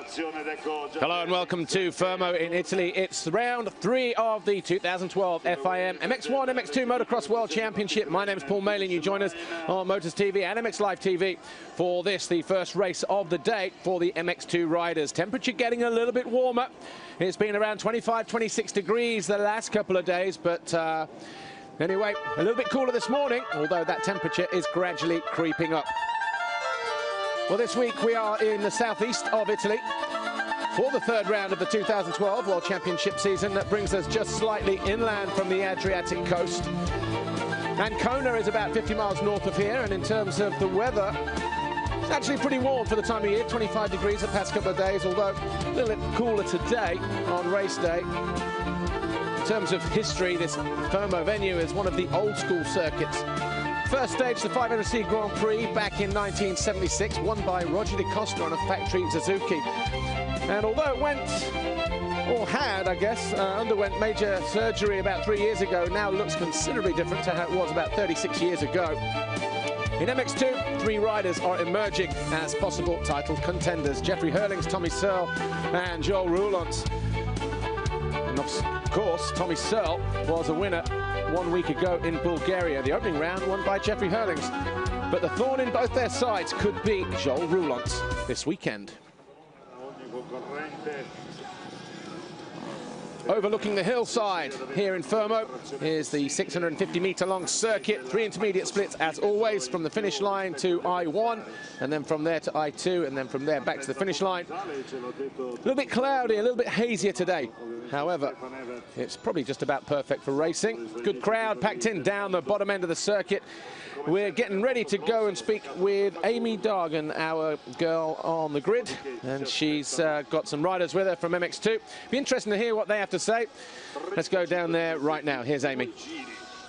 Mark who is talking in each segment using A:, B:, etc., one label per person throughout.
A: Hello and welcome to Fermo in Italy. It's round 3 of the 2012 FIM MX1 MX2 Motocross World Championship. My name is Paul Malin. You join us on Motors TV and MX Live TV for this, the first race of the day for the MX2 riders. Temperature getting a little bit warmer. It's been around 25, 26 degrees the last couple of days, but anyway, a little bit cooler this morning, although that temperature is gradually creeping up. Well, this week we are in the southeast of Italy for the third round of the 2012 World Championship season. That brings us just slightly inland from the Adriatic coast. Ancona is about 50 miles north of here, and in terms of the weather, it's actually pretty warm for the time of year, 25 degrees the past couple of days, although a little bit cooler today on race day. In terms of history, this Fermo venue is one of the old school circuits. First stage, the 500c Grand Prix back in 1976, won by Roger Di Costa on a factory Suzuki. And although it went, or had, I guess, underwent major surgery about 3 years ago, now looks considerably different to how it was about 36 years ago. In MX2, 3 riders are emerging as possible title contenders. Jeffrey Hurlings, Tommy Searle, and Joel Roulant. And of course, Tommy Searle was a winner 1 week ago in Bulgaria. The opening round won by Jeffrey Hurlings. But the thorn in both their sides could be Joel Roulant this weekend. Overlooking the hillside here in Fermo is the 650-meter long circuit. 3 intermediate splits as always, from the finish line to I1, and then from there to I2, and then from there back to the finish line. A little bit cloudy, a little bit hazier today. However, it's probably just about perfect for racing. Good crowd packed in down the bottom end of the circuit. We're getting ready to go and speak with Amy Dargan, our girl on the grid, and she's got some riders with her from MX2. Be interesting to hear what they have to say. Let's go down there right now. Here's Amy.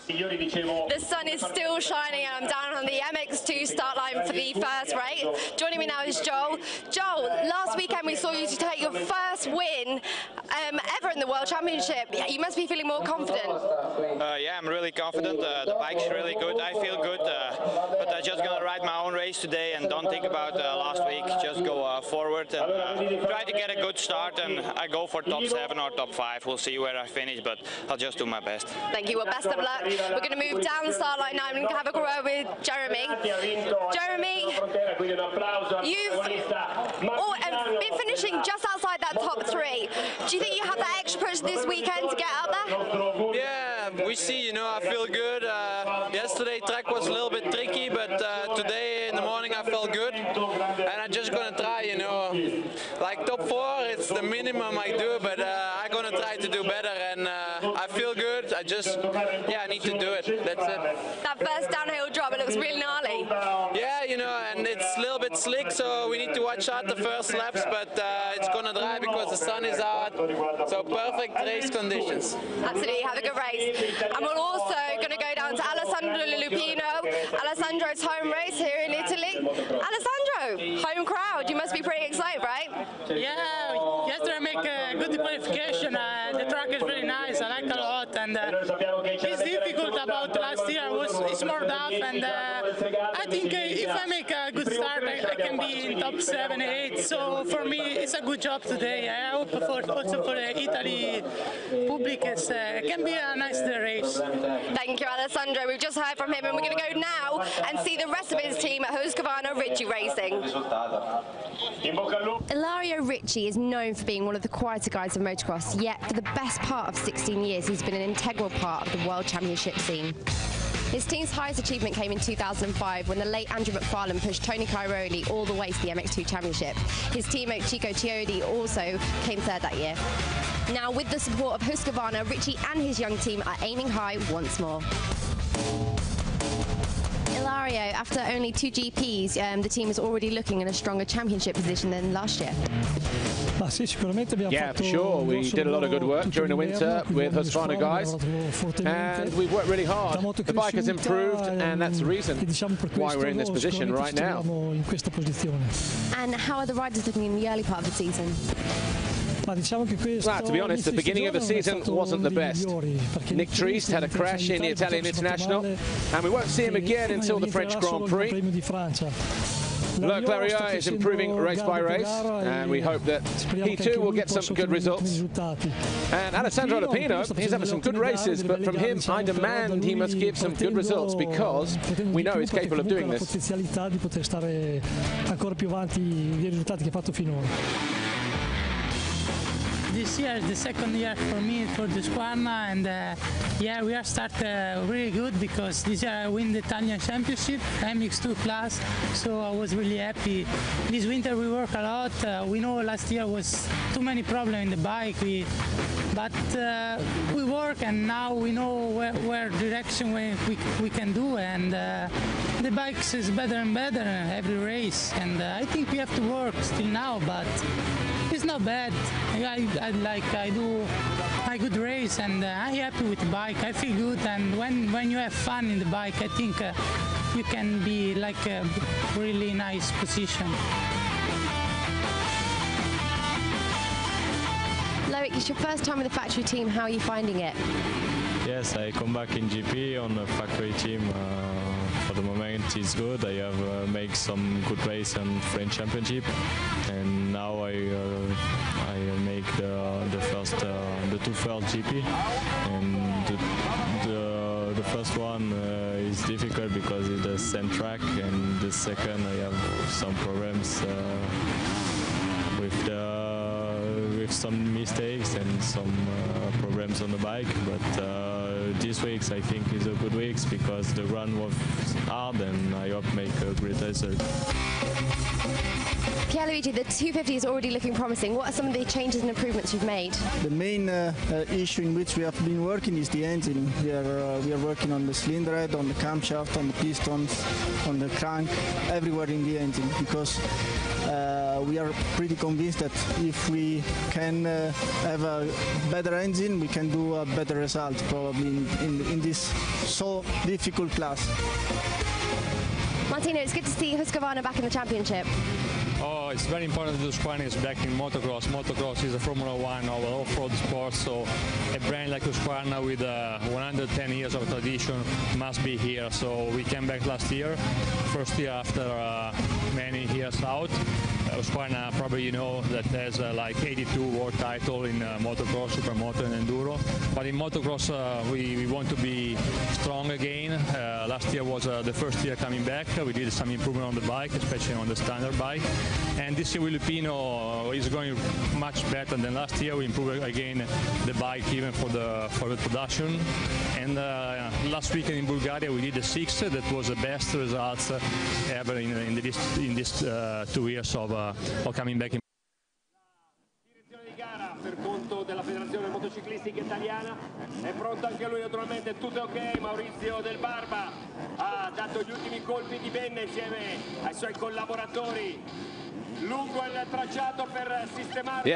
B: The sun is still shining, and I'm down on the MX2 start line for the first race. Joining me now is Joel. Joel, last weekend we saw you to take your first win ever in the World Championship. You must be feeling more confident.
C: Yeah, I'm really confident. The bike's really good. I feel good, but I'm just gonna ride my own race today and don't think about last week. Just go forward and try to get a good start, and I go for top 7 or top 5. We'll see where I finish, but I'll just do my best.
B: Thank you. Well, best of luck. We're going to move down the start line now and have a word with Jeremy. Jeremy, you've been finishing just outside that top 3. Do you think you have that extra push this weekend to get out there?
C: Yeah, we see, you know, I feel good. Yesterday track was a little bit tricky, but today in the morning I felt good. And I'm just going to try, you know, like top 4, it's the minimum I do, but I'm going to try to do better, and I feel good. I just, yeah, I need to do it. That's it.
B: That first downhill drop, it looks really gnarly.
C: Yeah, you know, and it's a little bit slick, so we need to watch out the first laps, but it's going to dry because the sun is out. So perfect race conditions.
B: Absolutely, have a good race. And we're also going to go down to Alessandro Lupino. Alessandro's home race here in Italy. Alessandro, home crowd, you must be pretty excited, right?
D: Yeah, yesterday I make a good qualification. The track is really nice, I like it a lot, and it's difficult about last year. It's more tough, and I think if I make a good start, I can be in top 7, 8. So for me, it's a good job today. I hope also for the Italy public, it can be a nice race.
B: Thank you, Alessandro. We've just heard from him, and we're going to go now and see the rest of his team at Husqvarna Ritchie Racing.
E: Ilario Ritchie is known for being one of the quieter guys of motocross, yet for the best part of 16 years he's been an integral part of the World Championship scene. His team's highest achievement came in 2005 when the late Andrew McFarlane pushed Tony Cairoli all the way to the MX2 Championship. His teammate Chico Chiodi also came third that year. Now, with the support of Husqvarna, Ritchie and his young team are aiming high once more. Ilario, after only 2 GPs, the team is already looking in a stronger championship position than last year.
A: Yeah, for sure. We did a lot of good work during the winter with Husqvarna guys, and we've worked really hard. The bike has improved, and that's the reason why we're in this position right now.
E: And how are the riders looking in the early part of the season?
A: Well, to be honest, the beginning of the season wasn't the best. Nick Triest had a crash in the Italian International, and we won't see him again until the French Grand Prix. Look, Clario is improving race by race, and we hope that he too will get some good results. And Alessandro Lupino, he's having some good races, but from him I demand he must give some good results, because we know he's capable of doing this.
D: This year is the second year for me for the Husqvarna, and yeah, we are starting really good, because this year I win the Italian Championship MX2 class, so I was really happy. This winter we work a lot. We know last year was too many problems in the bike, but we work, and now we know where direction we can do, and the bike is better and better every race, and I think we have to work still now, but it's not bad. I do a good race, and I'm happy with the bike. I feel good, and when you have fun in the bike, I think you can be like a really nice position.
E: Loic, it's your first time with the factory team. How are you finding it?
F: Yes, I come back in GP on the factory team. For the moment, it's good. I have made some good race on French Championship, and now I make the two first GP, and the first one is difficult because it's the same track, and the second I have some problems with some mistakes and some problems on the bike, but this week I think is a good week because the run was hard, and I hope make a great result.
E: Pierluigi, the 250 is already looking promising. What are some of the changes and improvements you've made?
G: The main issue in which we have been working is the engine. We are working on the cylinder head, on the camshaft, on the pistons, on the crank, everywhere in the engine, because we are pretty convinced that if we can have a better engine, we can do a better result probably in this so difficult class.
E: Martino, it's good to see Husqvarna back in the championship.
H: Oh, it's very important that Husqvarna is back in motocross. Motocross is a Formula One of off-road sport, so a brand like Husqvarna with 110 years of tradition must be here. So we came back last year, first year after many years out. Husqvarna, probably you know, that has like 82 world title in motocross, supermoto and enduro. But in motocross we want to be strong again. Last year was the first year coming back. We did some improvement on the bike, especially on the standard bike. And this year with Lupino is going much better than last year. We improved again the bike even for the production. And last weekend in Bulgaria we did the 6th. That was the best results ever in this 2 years of coming back.
I: Direzione di gara per conto della Federazione Motociclistica Italiana. È pronto anche lui, naturalmente, tutto ok. Maurizio Del Barba ha dato gli ultimi colpi di benne insieme ai suoi collaboratori.
A: The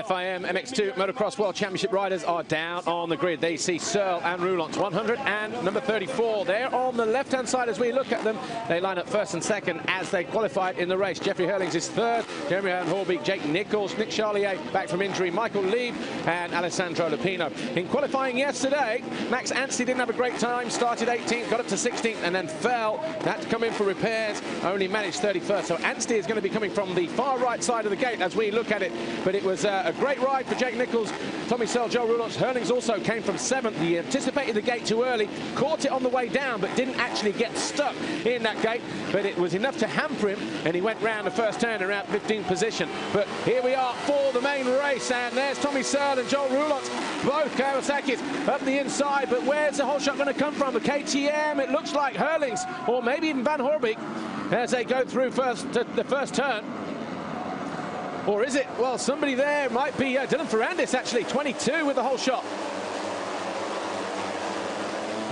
A: FIM MX2 Motocross World Championship riders are down on the grid. They see Searle and Roulants, 100 and number 34. They're on the left-hand side as we look at them. They line up first and second as they qualified in the race. Jeffrey Hurlings is third, Jeremy Van Horbeek, Jake Nichols, Nick Charlier back from injury, Michael Lieb and Alessandro Lupino. In qualifying yesterday, Max Anstey didn't have a great time, started 18th, got up to 16th and then fell. Had to come in for repairs, only managed 31st. So Anstey is going to be coming from the far right side of the gate as we look at it, but it was a great ride for Jake Nichols, Tommy Searle, Joe Roulants. Hurlings also came from 7th. He anticipated the gate too early, caught it on the way down, but didn't actually get stuck in that gate, but it was enough to hamper him, and he went round the first turn around 15th position. But here we are for the main race, and there's Tommy Searle and Joe Roulants, both Kawasaki's up the inside, but where's the whole shot going to come from? The KTM, it looks like Hurlings, or maybe even Van Horbeek, as they go through the first turn. Or is it? Well, somebody there might be Dylan Ferrandis, actually, 22 with the whole shot.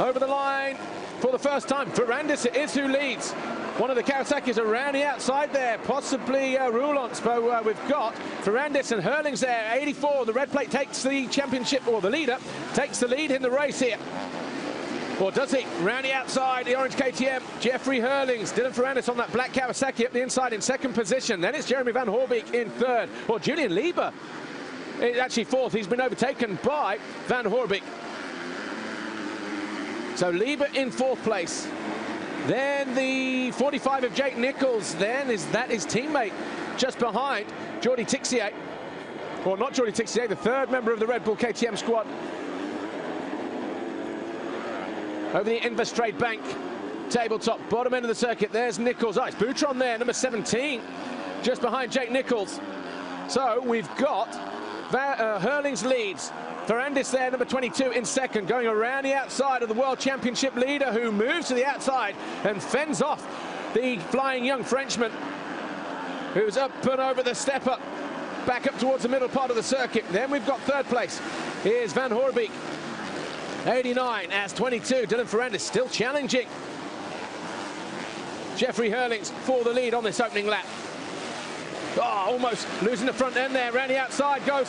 A: Over the line for the first time. Ferrandis it is who leads. One of the Kawasaki's around the outside there, possibly Roulants, but we've got Ferrandis and Hurlings there, 84. The red plate takes the championship, or the leader, takes the lead in the race here. Or does he? Round the outside, the orange KTM, Jeffrey Hurlings, Dylan Ferrandis on that black Kawasaki up the inside in second position. Then it's Jeremy Van Horbeek in third. Or Julian Lieber is actually fourth. He's been overtaken by Van Horbeek. So Lieber in fourth place. Then the 45 of Jake Nichols. Then is that his teammate just behind Jordi Tixier. Or not Jordi Tixier, the third member of the Red Bull KTM squad. Over the Investrade Bank tabletop, bottom end of the circuit. There's Nichols. Oh, it's Boutron there, number 17, just behind Jake Nichols. So we've got Hurlings leads. Ferrandis there, number 22, in second, going around the outside of the World Championship leader, who moves to the outside and fends off the flying young Frenchman, who's up and over the step-up, back up towards the middle part of the circuit. Then we've got third place. Here's Van Hoorbeek, 89 as 22. Dylan Ferrandis still challenging Jeffrey Hurlings for the lead on this opening lap. Oh, almost losing the front end there. Around the outside goes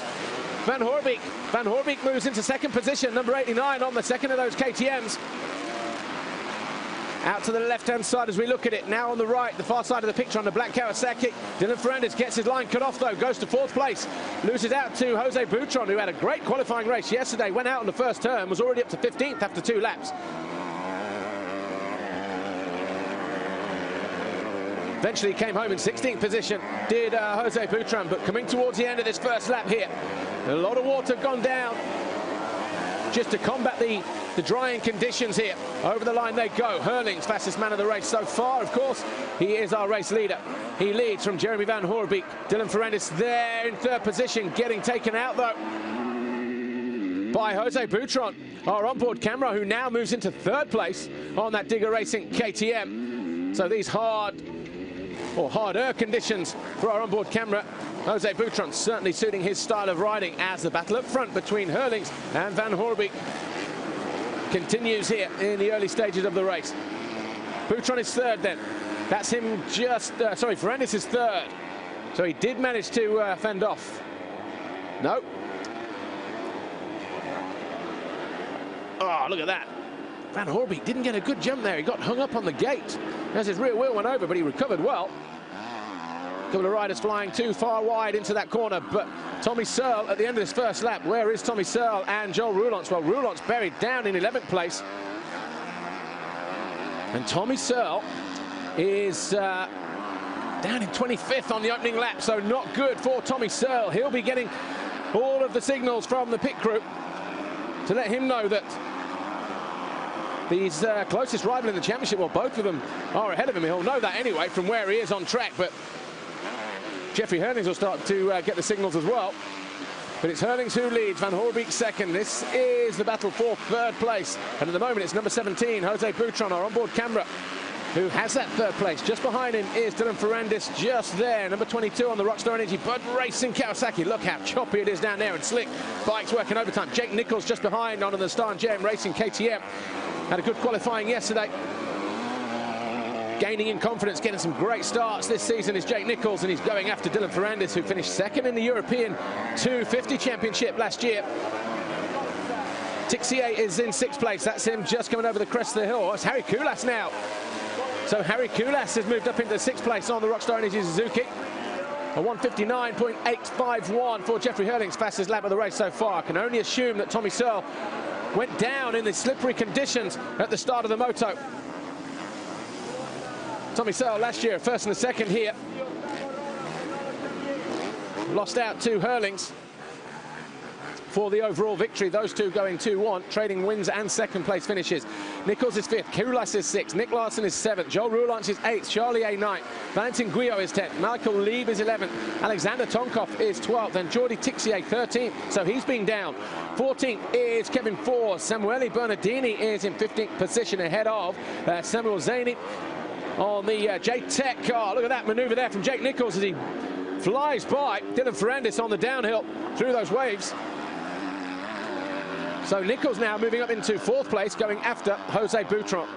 A: Van Hoorbeek. Van Hoorbeek moves into second position, number 89 on the second of those KTMs. Out to the left-hand side as we look at it. Now on the right, the far side of the picture on the black Kawasaki. Dylan Ferrandis gets his line cut off though, goes to fourth place. Loses out to Jose Boutron, who had a great qualifying race yesterday. Went out on the first turn, was already up to 15th after 2 laps. Eventually came home in 16th position, did Jose Boutron, but coming towards the end of this first lap here, a lot of water gone down just to combat the drying conditions here. Over the line they go. Hurlings, fastest man of the race so far, of course. He is our race leader. He leads from Jeremy Van Hoorbeek. Dylan Ferrandis there in third position, getting taken out though by Jose Boutron, our onboard camera, who now moves into third place on that Digger Racing KTM. So these harder conditions for our onboard camera. Jose Boutron certainly suiting his style of riding, as the battle up front between Hurlings and Van Hoorbeek continues here in the early stages of the race. Boutron is third then. That's him just, Ferrandis is third. So he did manage to fend off. No. Oh, look at that. Van Hoorbeek didn't get a good jump there. He got hung up on the gate as his rear wheel went over, but he recovered well. A couple of riders flying too far wide into that corner, but Tommy Searle at the end of this first lap. Where is Tommy Searle and Joel Roulance? Well, Roulance buried down in 11th place. And Tommy Searle is down in 25th on the opening lap, so not good for Tommy Searle. He'll be getting all of the signals from the pit crew to let him know that his closest rival in the championship, well, both of them are ahead of him. He'll know that anyway from where he is on track, but Jeffrey Hurlings will start to get the signals as well. But it's Hurlings who leads, Van Hoorbeek second. This is the battle for third place. And at the moment, it's number 17, Jose Boutron, our onboard camera, who has that third place. Just behind him is Dylan Ferrandis, just there. Number 22 on the Rockstar Energy Bud Racing Kawasaki. Look how choppy it is down there and slick. Bikes working overtime. Jake Nichols just behind on the Star and JM Racing KTM. Had a good qualifying yesterday. Gaining in confidence, getting some great starts this season is Jake Nichols, and he's going after Dylan Ferrandis, who finished second in the European 250 Championship last year. Tixier is in 6th place. That's him just coming over the crest of the hill. Oh, it's Harry Koulas now. So Harry Koulas has moved up into 6th place on the Rockstar Energy Suzuki. A 1:59.851 for Jeffrey Hurlings, fastest lap of the race so far. I can only assume that Tommy Searle went down in the slippery conditions at the start of the moto. Tommy Searle last year, first and second here. Lost out to Hurlings for the overall victory. Those two going 2-1, trading wins and second place finishes. Nichols is 5th, Koulas is 6th, Nick Larson is 7th, Joel Roulance is 8th, Charlie A 9th, Valentin Guyot is 10th, Michael Lieb is 11th, Alexander Tonkov is 12th, and Jordi Tixier 13th, so he's been down. 14th is Kevin Force, Samuele Bernardini is in 15th position ahead of Samuel Zaney on the J-Tech car. Look at that maneuver there from Jake Nichols as he flies by Dylan Ferrandis on the downhill through those waves. So Nichols now moving up into 4th place, going after Jose Boutron.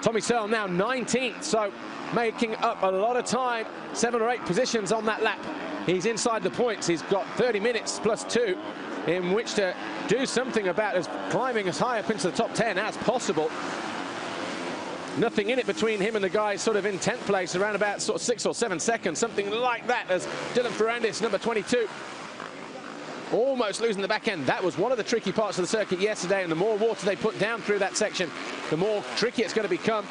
A: Tommy Searle now 19th, so making up a lot of time, 7 or 8 positions on that lap. He's inside the points. He's got 30 minutes plus 2 in which to do something about climbing as high up into the top 10 as possible. Nothing in it between him and the guys sort of in 10th place, around about sort of 6 or 7 seconds, something like that, as Dylan Ferrandis, number 22, almost losing the back end. That was one of the tricky parts of the circuit yesterday, and the more water they put down through that section, the more tricky it's going to become.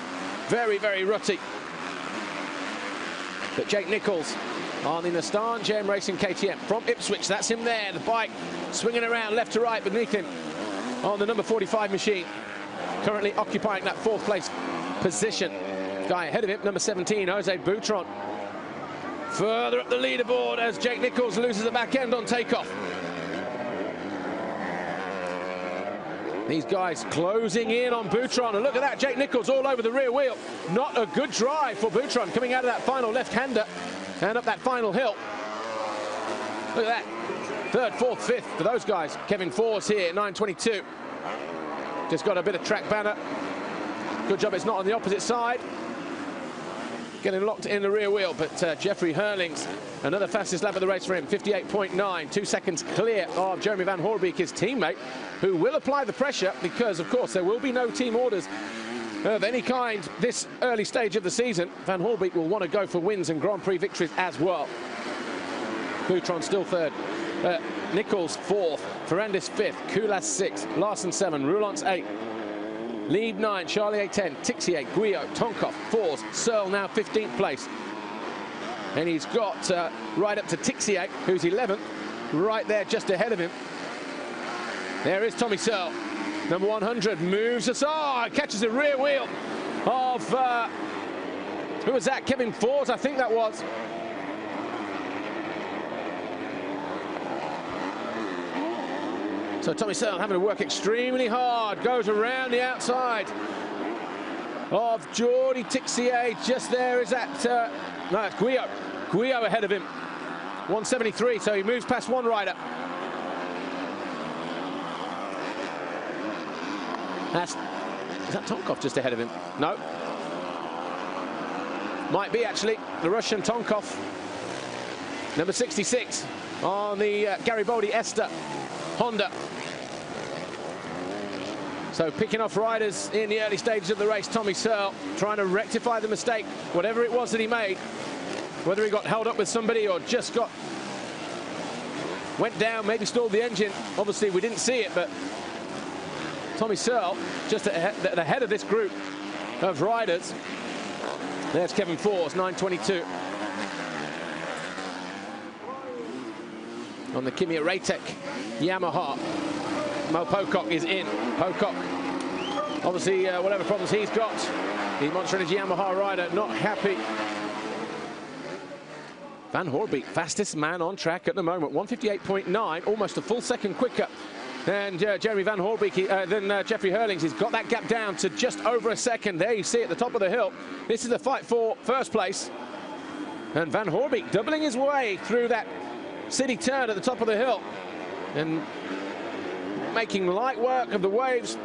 A: very, very rutty. But Jake Nichols on the Nastan JM Racing KTM from Ipswich. That's him there. The bike swinging around left to right beneath him on the number 45 machine. Currently occupying that 4th place position. Guy ahead of him, number 17, Jose Boutron. Further up the leaderboard as Jake Nichols loses the back end on takeoff. These guys closing in on Boutron, and look at that, Jake Nichols all over the rear wheel. Not a good drive for Boutron coming out of that final left-hander and up that final hill. Look at that, 3rd, 4th, 5th for those guys. Kevin Force here, 9:22. Just got a bit of track banner. Good job it's not on the opposite side. Getting locked in the rear wheel, but Jeffrey Hurlings, another fastest lap of the race for him, 58.9, 2 seconds clear of Jeremy Van Hoorbeek, his teammate, who will apply the pressure because, of course, there will be no team orders of any kind this early stage of the season. Van Hoorbeek will want to go for wins and Grand Prix victories as well. Boutron still 3rd. Nichols 4th, Ferrandis 5th, Kulas 6th, Larson 7, Roulance 8, Lead 9, Charlie 8-10, Tixier, Guyot, Tonkov, Fours, Searle now 15th place. And he's got right up to Tixier, who's 11th, right there just ahead of him. There is Tommy Searle, number 100, moves aside, catches the rear wheel of, who was that, Kevin Fours, I think that was. So Tommy Searle having to work extremely hard, goes around the outside of Jordi Tixier. Just there is that, no, it's Guyot. Guyot ahead of him, 173, so he moves past one rider. Is that Tonkov just ahead of him? No. Might be actually, the Russian Tonkov, number 66 on the Garibaldi Ester Honda. So picking off riders in the early stages of the race, Tommy Searle trying to rectify the mistake, whatever it was that he made, whether he got held up with somebody or just went down, maybe stalled the engine. Obviously we didn't see it, but Tommy Searle just at the head of this group of riders. There's Kevin Force, 9:22. On the Kimi Ratek Yamaha. Mo Pocock is in. Pocock, obviously, whatever problems he's got, the Monster Energy Yamaha rider not happy. Van Hoorbeek, fastest man on track at the moment, 158.9, almost a full second quicker. And Jeremy Van Hoorbeek, then Jeffrey Hurlings, he's got that gap down to just over a second. There you see at the top of the hill. This is the fight for first place. And Van Hoorbeek doubling his way through that city turn at the top of the hill. And making light work of the waves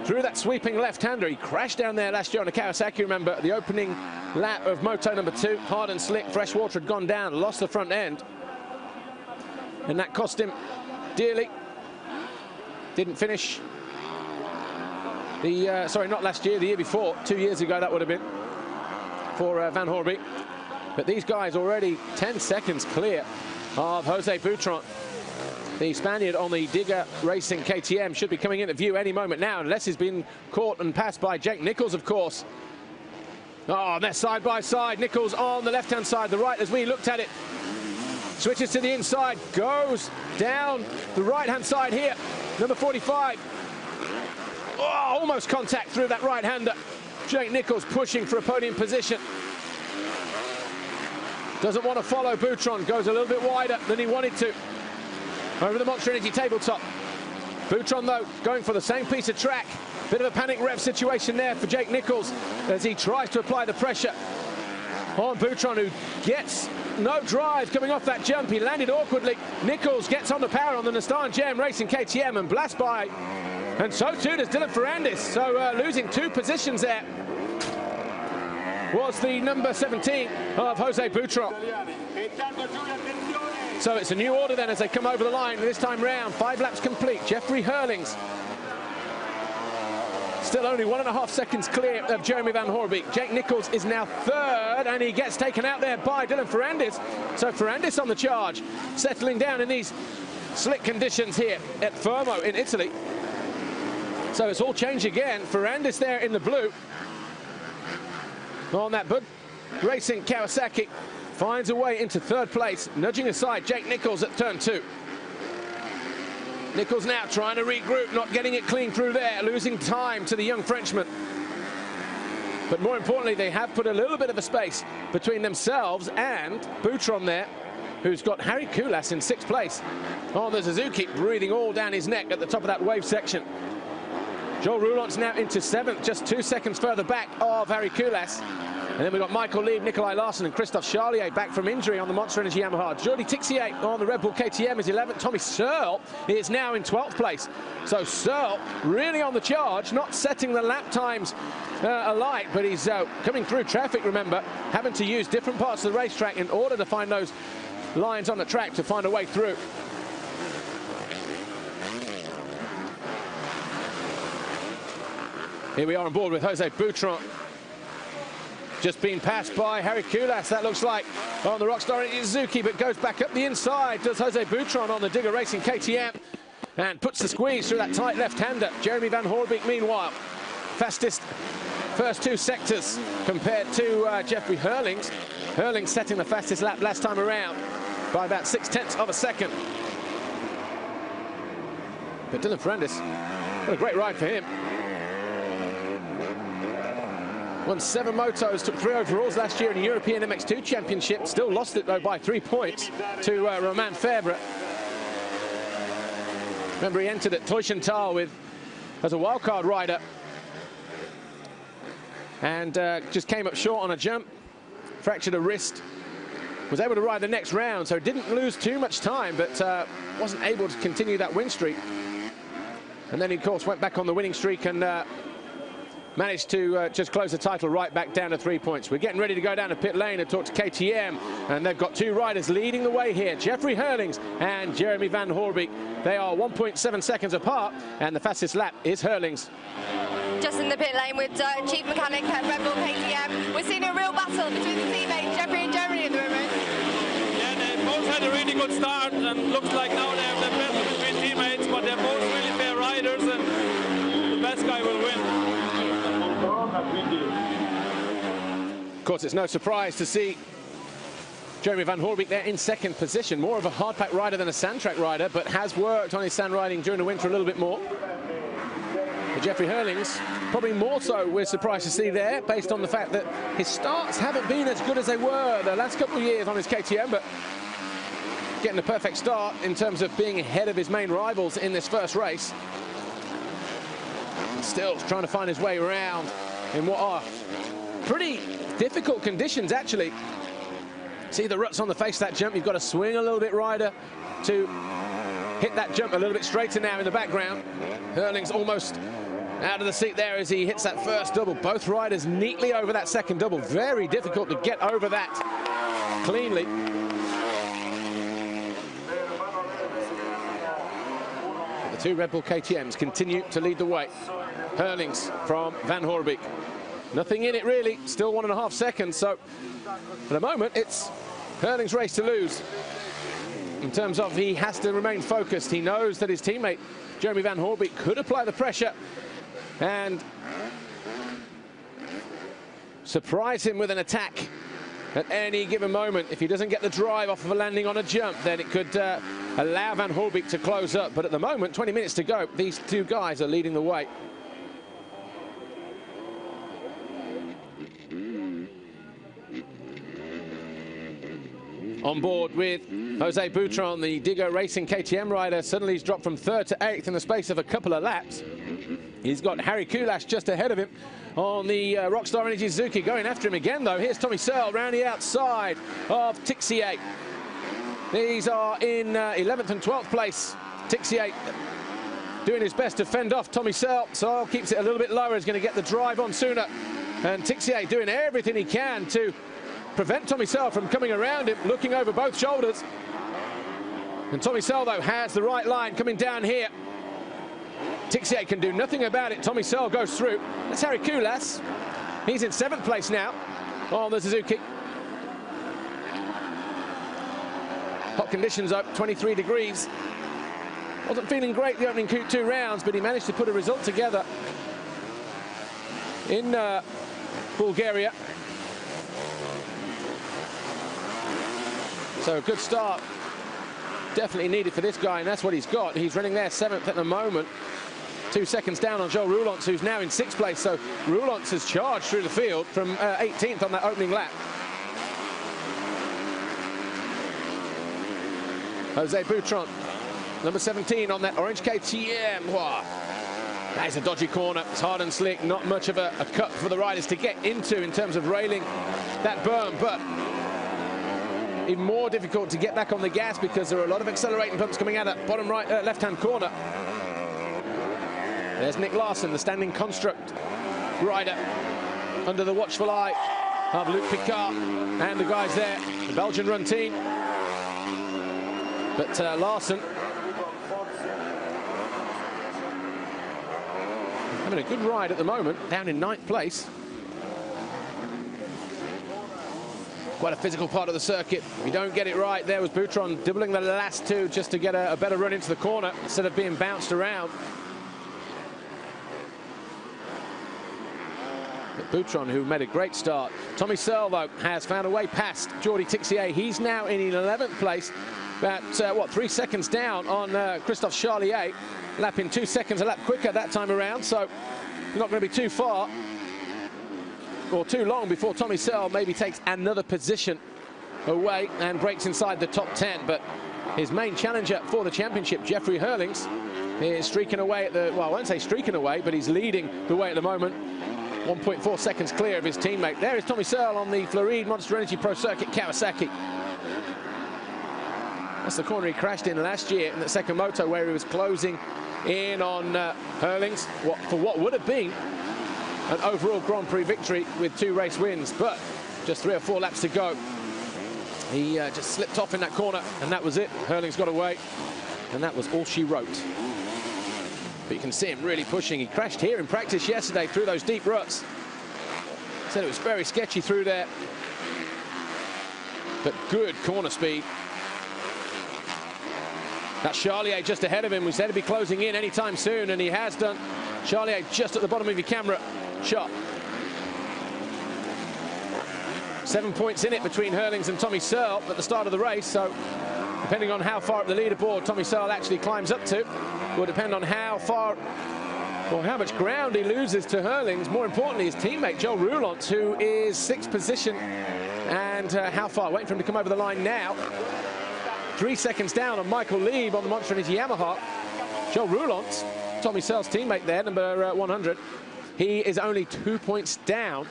A: through that sweeping left-hander. He crashed down there last year on a Kawasaki, remember, the opening lap of Moto number 2. Hard and slick, fresh water had gone down, lost the front end. And that cost him dearly. Didn't finish the, sorry, not last year, the year before. 2 years ago, that would have been for Van Hoorbeek. But these guys already 10 seconds clear of Jose Boutron. The Spaniard on the Digger Racing KTM should be coming into view any moment now, unless he's been caught and passed by Jake Nichols, of course. Oh, and they're side by side. Nichols on the left-hand side, the right, as we looked at it. Switches to the inside, goes down the right-hand side here. Number 45. Oh, almost contact through that right-hander. Jake Nichols pushing for a podium position. Doesn't want to follow Boutron, goes a little bit wider than he wanted to over the Monster Energy tabletop. Boutron, though, going for the same piece of track. Bit of a panic rev situation there for Jake Nichols as he tries to apply the pressure on Boutron, who gets no drive coming off that jump. He landed awkwardly. Nichols gets on the power on the Nastan JM Racing KTM and blasts by. And so too does Dylan Ferrandis. So losing 2 positions there was the number 17 of Jose Boutron. So it's a new order then as they come over the line this time round. 5 laps complete. Jeffrey Hurlings still only 1.5 seconds clear of Jeremy Van Hoorbeek. Jake Nichols is now 3rd, and he gets taken out there by Dylan Ferrandis. So Ferrandis on the charge, settling down in these slick conditions here at Fermo in Italy. So it's all changed again. Ferrandis there in the blue. on that. But Racing Kawasaki finds a way into third place, nudging aside Jake Nichols at turn 2. Nichols now trying to regroup, not getting it clean through there, losing time to the young Frenchman. But more importantly, they have put a little bit of a space between themselves and Boutron there, who's got Harry Koulas in 6th place on the Suzuki, breathing all down his neck at the top of that wave section. Joel Roulant's now into 7th, just 2 seconds further back of Harry Koulas. And then we've got Michael Lieb, Nikolai Larsen and Christophe Charlier back from injury on the Monster Energy Yamaha. Jordi Tixier on the Red Bull KTM is 11th. Tommy Searle is now in 12th place. So Searle really on the charge, not setting the lap times alight, but he's coming through traffic, remember, having to use different parts of the racetrack in order to find those lines on the track to find a way through. Here we are on board with Jose Boutron. Just been passed by Harry Koulas, that looks like, on the Rockstar Suzuki, but goes back up the inside. Does Jose Boutron on the Digger Racing KTM and puts the squeeze through that tight left-hander. Jeremy Van Hoorbeek, meanwhile, fastest first 2 sectors compared to Jeffrey Hurlings. Hurlings setting the fastest lap last time around by about 0.6 of a second. But Dylan Ferrandis, what a great ride for him. Won 7 motos, took 3 overalls last year in the European MX2 Championship. Still lost it, though, by 3 points to Romain Febvre. Remember, he entered at Teufelstal as a wildcard rider. And just came up short on a jump. Fractured a wrist. Was able to ride the next round, so didn't lose too much time, but wasn't able to continue that win streak. And then he, of course, went back on the winning streak and managed to just close the title right back down to 3 points. We're getting ready to go down to pit lane and talk to KTM, and they've got 2 riders leading the way here, Jeffrey Hurlings and Jeremy Van Hoorbeek. They are 1.7 seconds apart, and the fastest lap is Hurlings.
B: Just in the pit lane with Chief Mechanic at Red Bull KTM. We're seeing a real battle between the teammates, Jeffrey and Jeremy, at the moment.
J: Yeah, they both had a really good start, and looks like now they have the battle between teammates, but they're both really fair riders, and the best guy will win.
A: Of course, it's no surprise to see Jeremy Van Hoorbeek there in 2nd position. More of a hardpack rider than a sand track rider, but has worked on his sand riding during the winter a little bit more. But Jeffrey Hurlings, probably more so, we're surprised to see there, based on the fact that his starts haven't been as good as they were the last couple of years on his KTM, but getting a perfect start in terms of being ahead of his main rivals in this first race. Still trying to find his way around in what are pretty difficult conditions, actually. See the ruts on the face of that jump. You've got to swing a little bit, rider, to hit that jump a little bit straighter now in the background. Hurlings almost out of the seat there as he hits that first double. Both riders neatly over that second double. Very difficult to get over that cleanly. The 2 Red Bull KTMs continue to lead the way. Hurlings from Van Hoorbeek. Nothing in it, really. Still 1.5 seconds. So, at the moment, it's Hurlings' race to lose. In terms of he has to remain focused. He knows that his teammate, Jeremy Van Hoorbeek, could apply the pressure and surprise him with an attack at any given moment. If he doesn't get the drive off of a landing on a jump, then it could allow Van Hoorbeek to close up. But at the moment, 20 minutes to go, these 2 guys are leading the way. On board with Jose Boutron, the Digger Racing KTM rider. Suddenly he's dropped from 3rd to 8th in the space of a couple of laps. He's got Harry Koulas just ahead of him on the Rockstar Energy Suzuki. Going after him again, though. Here's Tommy Searle round the outside of Tixier. These are in 11th and 12th place. Tixier doing his best to fend off Tommy Searle. Searle keeps it a little bit lower. He's going to get the drive on sooner. And Tixier doing everything he can to prevent Tommy Searle from coming around him, looking over both shoulders. And Tommy Searle, though, has the right line coming down here. Tixier can do nothing about it. Tommy Searle goes through. That's Harry Koulas. He's in 7th place now on the Suzuki. Hot conditions up, 23 degrees. Wasn't feeling great the opening 2 rounds, but he managed to put a result together in Bulgaria. So a good start. Definitely needed for this guy, and that's what he's got. He's running there 7th at the moment. 2 seconds down on Joel Roulance, who's now in 6th place. So Roulance has charged through the field from 18th on that opening lap. Jose Boutron, number 17 on that orange KTM. Wow. That is a dodgy corner. It's hard and slick. Not much of a cut for the riders to get into in terms of railing that berm, but even more difficult to get back on the gas because there are a lot of accelerating bumps coming out that bottom right, left-hand corner. There's Nick Larson, the standing construct rider, under the watchful eye of Luc Picard and the guys there, the Belgian run team. But Larson having a good ride at the moment, down in 9th place. Quite a physical part of the circuit. If you don't get it right, there was Boutron dribbling the last 2 just to get a better run into the corner instead of being bounced around. But Boutron, who made a great start. Tommy Searle, though, has found a way past Jordi Tixier. He's now in 11th place. About, 3 seconds down on Christophe Charlier. Lapping 2 seconds a lap quicker that time around. So not going to be too far or too long before Tommy Searle maybe takes another position away and breaks inside the top 10. But his main challenger for the championship, Jeffrey Hurlings, is streaking away at the, well, I won't say streaking away, but he's leading the way at the moment. 1.4 seconds clear of his teammate. There is Tommy Searle on the Floride Monster Energy Pro Circuit Kawasaki. That's the corner he crashed in last year in the second moto, where he was closing in on Hurlings for what would have been an overall Grand Prix victory with 2 race wins. But just 3 or 4 laps to go. He just slipped off in that corner, and that was it. Hurlings got away, and that was all she wrote. But you can see him really pushing. He crashed here in practice yesterday through those deep ruts. Said it was very sketchy through there. But good corner speed. That's Charlier just ahead of him. We said he'd be closing in anytime soon, and he has done. Charlier just at the bottom of your camera shot. 7 points in it between Hurlings and Tommy Searle at the start of the race. So depending on how far up the leaderboard Tommy Searle actually climbs up to, will depend on how far or how much ground he loses to Hurlings. More importantly, his teammate Joel Roulance, who is 6th position, and how far, waiting for him to come over the line now. 3 seconds down on Michael Lieb on the Monster Energy Yamaha. Joel Roulance, Tommy Searle's teammate there, number 100. He is only 2 points down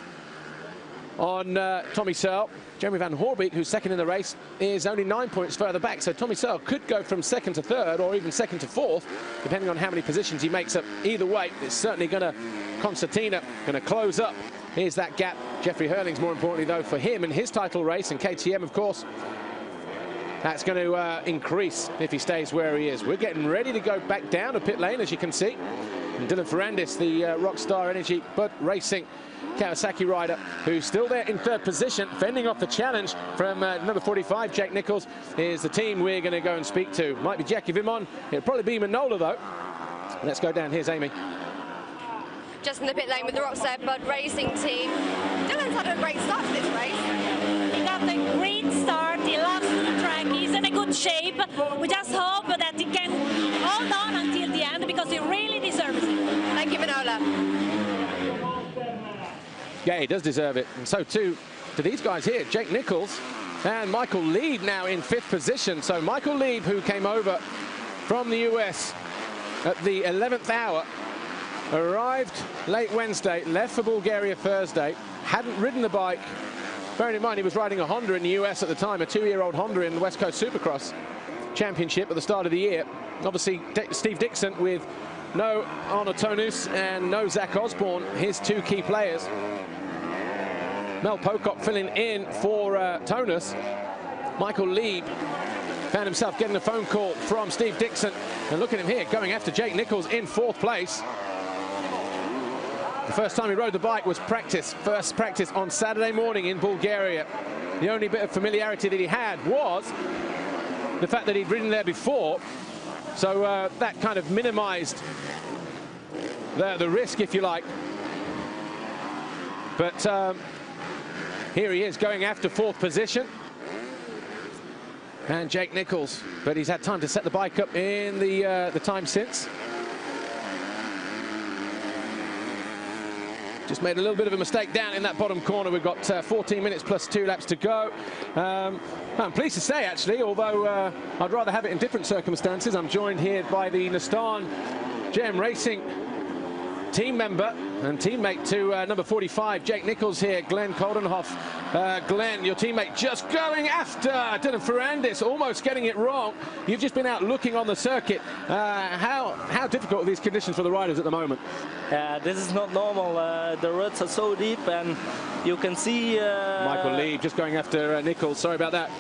A: on Tommy Searle. Jeremy Van Hoorbeek, who's 2nd in the race, is only 9 points further back. So Tommy Searle could go from 2nd to 3rd, or even 2nd to 4th, depending on how many positions he makes up. Either way, it's certainly going to, Concertina, going to close up. Here's that gap. Jeffrey Hurlings, more importantly, though, for him and his title race, and KTM, of course, that's going to increase if he stays where he is. We're getting ready to go back down to pit lane, as you can see. And Dylan Ferrandis, the Rockstar Energy Bud Racing Kawasaki rider, who's still there in 3rd position, fending off the challenge from number 45, Jake Nichols, is the team we're going to go and speak to. Might be Jackie Vimon. It'll probably be Manola, though. Let's go down. Here's Amy.
B: Just in the pit lane with the Rockstar Bud Racing team. Dylan's had a great start to this race.
K: He got a great start. He loves the track. He's in a good shape. We just hope that he can hold on until the end, because he really deserves it.
B: Thank you, Manola.
A: Yeah, he does deserve it. And so too to these guys here, Jake Nichols and Michael Lieb now in 5th position. So Michael Lieb, who came over from the US at the 11th hour, arrived late Wednesday, left for Bulgaria Thursday, hadn't ridden the bike. Bearing in mind, he was riding a Honda in the US at the time, a 2-year-old Honda in the West Coast Supercross Championship at the start of the year. Obviously, Steve Dixon with no Arno Tonus and no Zach Osborne, his 2 key players. Mel Pocock filling in for Tonus. Michael Lieb found himself getting a phone call from Steve Dixon. And look at him here, going after Jake Nichols in 4th place. The first time he rode the bike was practice, first practice on Saturday morning in Bulgaria. The only bit of familiarity that he had was the fact that he'd ridden there before. So that kind of minimized the risk, if you like. But here he is going after 4th position. and Jake Nichols, but he's had time to set the bike up in the time since. Just made a little bit of a mistake down in that bottom corner. We've got 14 minutes plus 2 laps to go. I'm pleased to say, actually, although I'd rather have it in different circumstances, I'm joined here by the Nistan JM Racing team member and teammate to number 45, Jake Nichols here, Glenn Coldenhoff. Glenn, your teammate just going after Dylan Ferrandis, almost getting it wrong. You've just been out looking on the circuit. How difficult are these conditions for the riders at the moment?
L: This is not normal. The ruts are so deep, and you can see...
A: Michael Lee just going after Nichols, sorry about that.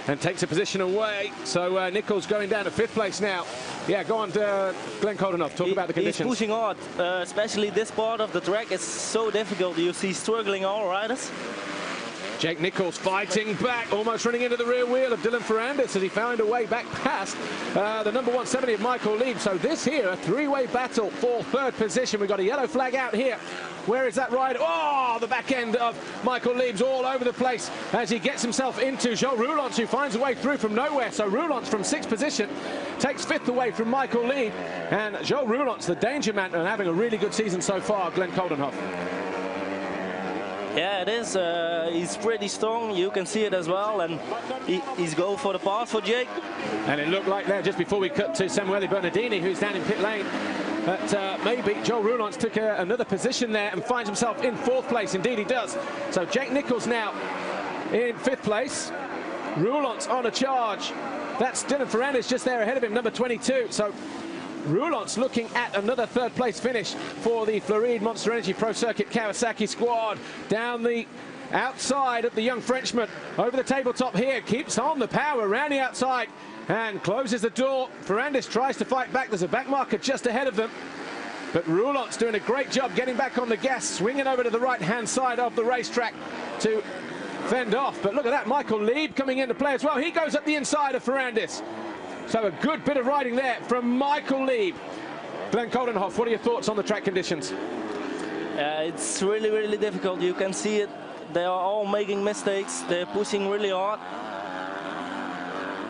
A: And takes a position away. So Nichols going down to 5th place now. Yeah, go on to Glenn Coldenhoff, talk about the conditions.
L: He's pushing hard, especially this part of the track is so difficult. You see struggling all riders.
A: Jake Nichols fighting back, almost running into the rear wheel of Dylan Ferrandis as he found a way back past the number 170 of Michael Lieb. So this here, a 3-way battle for 3rd position. We've got a yellow flag out here. Where is that rider? Oh, the back end of Michael Lieb's all over the place as he gets himself into Joe Roulance, who finds a way through from nowhere. So Roulance from 6th position takes 5th away from Michael Lieb. And Joe Roulance, the danger man, and having a really good season so far, Glenn Coldenhoff.
L: Yeah, it is. He's pretty strong. You can see it as well. And he's going for the pass for Jake.
A: And it looked like there, just before we cut to Samuele Bernardini, who's down in pit lane, that maybe Joe Roulance took another position there and finds himself in 4th place. Indeed, he does. So Jake Nichols now in 5th place. Roulance on a charge. That's Dylan Ferrandis just there ahead of him, number 22. So Roulance looking at another 3rd place finish for the Floride Monster Energy Pro Circuit Kawasaki squad. Down the outside of the young Frenchman, over the tabletop here, keeps on the power around the outside and closes the door. Ferrandis tries to fight back. There's a back marker just ahead of them, but Roulance doing a great job getting back on the gas, swinging over to the right-hand side of the racetrack to fend off. But look at that, Michael Lieb coming into play as well. He goes up the inside of Ferrandis. So a good bit of riding there from Michael Lieb. Glenn Coldenhoff, what are your thoughts on the track conditions?
L: It's really, really difficult. You can see it. They are all making mistakes. They're pushing really hard.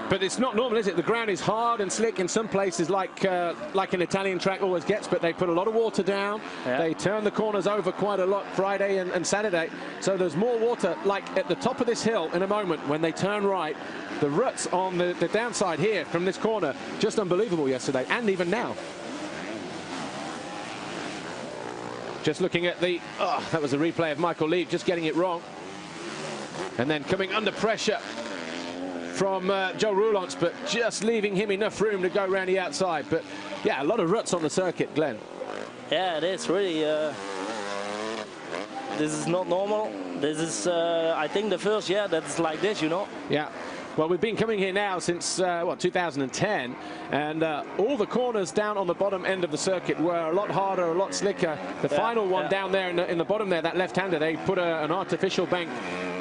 A: But it's not normal, is it? The ground is hard and slick in some places, like an Italian track always gets, but they put a lot of water down. Yeah. They turn the corners over quite a lot Friday and Saturday. So there's more water, like at the top of this hill in a moment when they turn right. The ruts on the downside here from this corner, just unbelievable yesterday, and even now. Just looking at the, that was a replay of Michael Lieb just getting it wrong. And then coming under pressure from Joe Roulance, but just leaving him enough room to go around the outside. But yeah, a lot of ruts on the circuit, Glenn.
L: Yeah, it is really. This is not normal. This is, I think, the first year that's like this, you know.
A: Yeah. Well, we've been coming here now since, 2010, and all the corners down on the bottom end of the circuit were a lot harder, a lot slicker. The final one down there in the bottom there, that left-hander, they put an artificial bank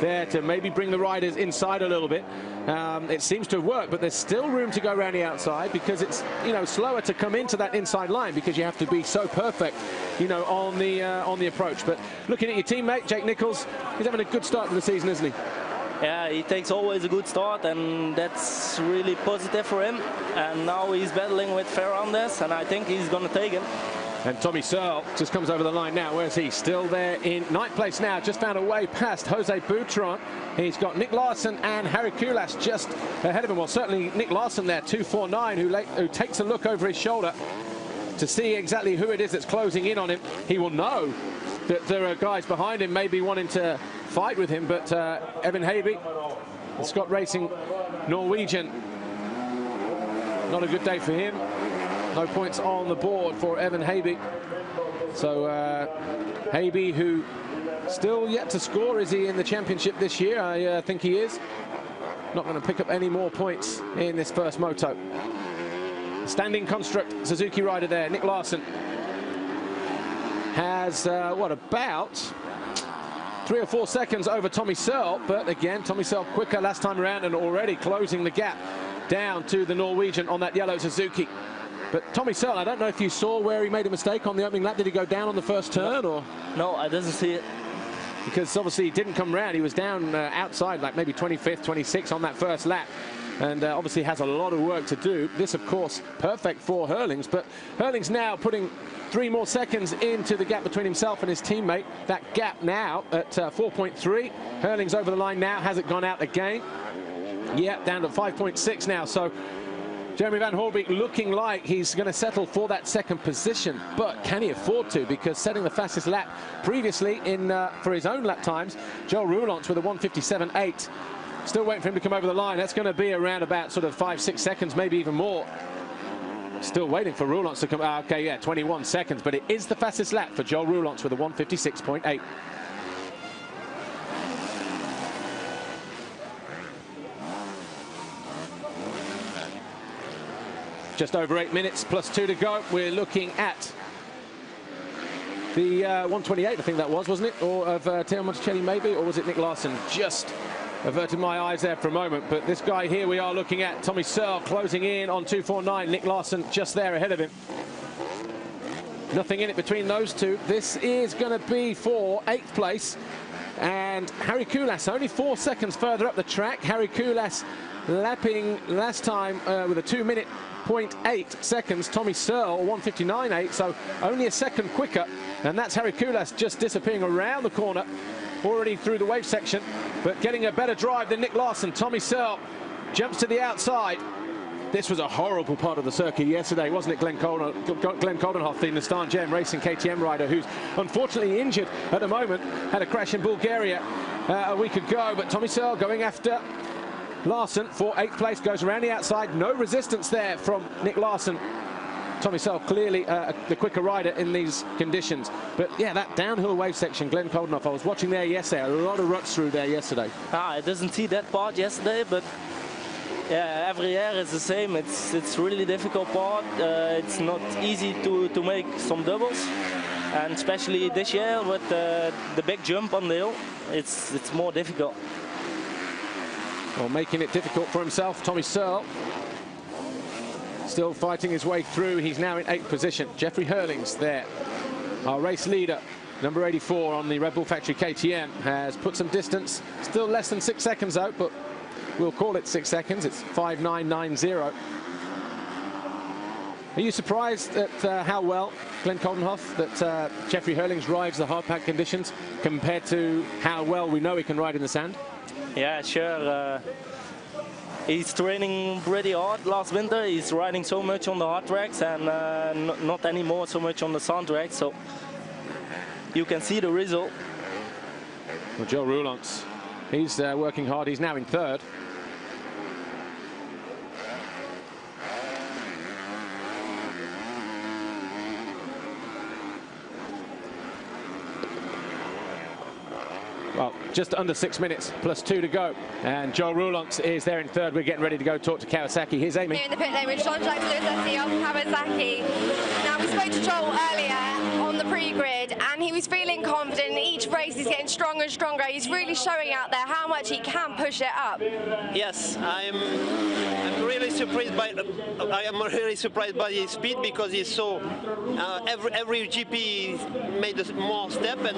A: there to maybe bring the riders inside a little bit. It seems to have worked, but there's still room to go around the outside because it's, slower to come into that inside line because you have to be so perfect, on the approach. But looking at your teammate, Jake Nichols, he's having a good start to the season, isn't he?
L: Yeah, he takes always a good start, and that's really positive for him. And now he's battling with Ferrandis, and I think he's going to take it.
A: And Tommy Searle just comes over the line now. Where's he? Still there in 9th place now. Just found a way past Jose Boutron. He's got Nick Larson and Harry Kulas just ahead of him. Well, certainly Nick Larson there, 249, who takes a look over his shoulder to see exactly who it is that's closing in on him. He will know that there are guys behind him maybe wanting to fight with him, but Evan Haby, the Scott Racing Norwegian, not a good day for him. No points on the board for Evan Haby. So Haby, who still yet to score, is he in the championship this year? I think he is. Not going to pick up any more points in this first moto. Standing construct Suzuki rider there, Nick Larson, has about 3 or 4 seconds over Tommy Searle, but again, Tommy Searle quicker last time around and already closing the gap down to the Norwegian on that yellow Suzuki. But Tommy Searle, I don't know if you saw where he made a mistake on the opening lap. Did he go down on the first turn? Or
L: no, I didn't see it.
A: because obviously he didn't come round. He was down outside, like maybe 25th, 26th on that first lap. And obviously has a lot of work to do. This, of course, perfect for Herlings, but Herlings now putting 3 more seconds into the gap between himself and his teammate. That gap now at 4.3. Herlings over the line now. Has it gone out again? Yeah, down to 5.6 now. So Jeremy Van Hoorbeek looking like he's going to settle for that second position, but can he afford to? Because setting the fastest lap previously in for his own lap times, Joel Roulance with a 1:57.8. Still waiting for him to come over the line. That's going to be around about sort of 5-6 seconds, maybe even more. Still waiting for Roulance to come. Okay, yeah, 21 seconds, but it is the fastest lap for Joel Roulance with a 1:56.8. Just over 8 minutes plus 2 to go. We're looking at the 1:28, I think that was, wasn't it? Or of Teo Monticelli maybe, or was it Nick Larson? Just averted my eyes there for a moment, but this guy here we are looking at, Tommy Searle closing in on 2:49. Nick Larson just there ahead of him. Nothing in it between those two. This is going to be for 8th place, and Harry Koulas only 4 seconds further up the track. Harry Koulas lapping last time with a 2:08 seconds. Tommy Searle 1:59.8, so only a second quicker, and that's Harry Koulas just disappearing around the corner, already through the wave section, but getting a better drive than Nick Larson. Tommy Searle jumps to the outside. This was a horrible part of the circuit yesterday, wasn't it? Glenn Coldenhoff, the Nissan GM Racing KTM rider, who's unfortunately injured at the moment, had a crash in Bulgaria a week ago, but Tommy Searle going after Larson for 8th place, goes around the outside. No resistance there from Nick Larson. Tommy Searle clearly the quicker rider in these conditions. But yeah, that downhill wave section, Glenn Coldenhoff, I was watching there yesterday. A lot of ruts through there yesterday.
L: I didn't see that part yesterday, but yeah, every year is the same. It's really difficult part. It's not easy to make some doubles, and especially this year with the big jump on the hill, it's more difficult.
A: Well, making it difficult for himself, Tommy Searle. Still fighting his way through. He's now in 8th position. Jeffrey Herlings there, our race leader, number 84 on the Red Bull Factory KTM, has put some distance. Still less than 6 seconds out, but we'll call it 6 seconds. It's 5:9.90. Are you surprised at how well, Glenn Coldenhoff, that Jeffrey Herlings rides the hard pack conditions compared to how well we know he can ride in the sand?
L: Yeah, sure. He's training pretty hard last winter. He's riding so much on the hard tracks and not anymore so much on the sand tracks. So you can see the result.
A: Well, Joel Roulance, he's working hard. He's now in 3rd. Well, just under 6 minutes plus 2 to go, and Joel Roulance is there in 3rd. We're getting ready to go talk to Kawasaki. Here's Amy.
B: Here in the pit lane with Jean-Jacques Louis of Kawasaki. Now, we spoke to Joel earlier on the pre-grid, and he was feeling confident. Each race he's getting stronger and stronger. He's really showing out there how much he can push it up.
M: Yes, I'm really surprised by his speed, because he's so every GP made more step and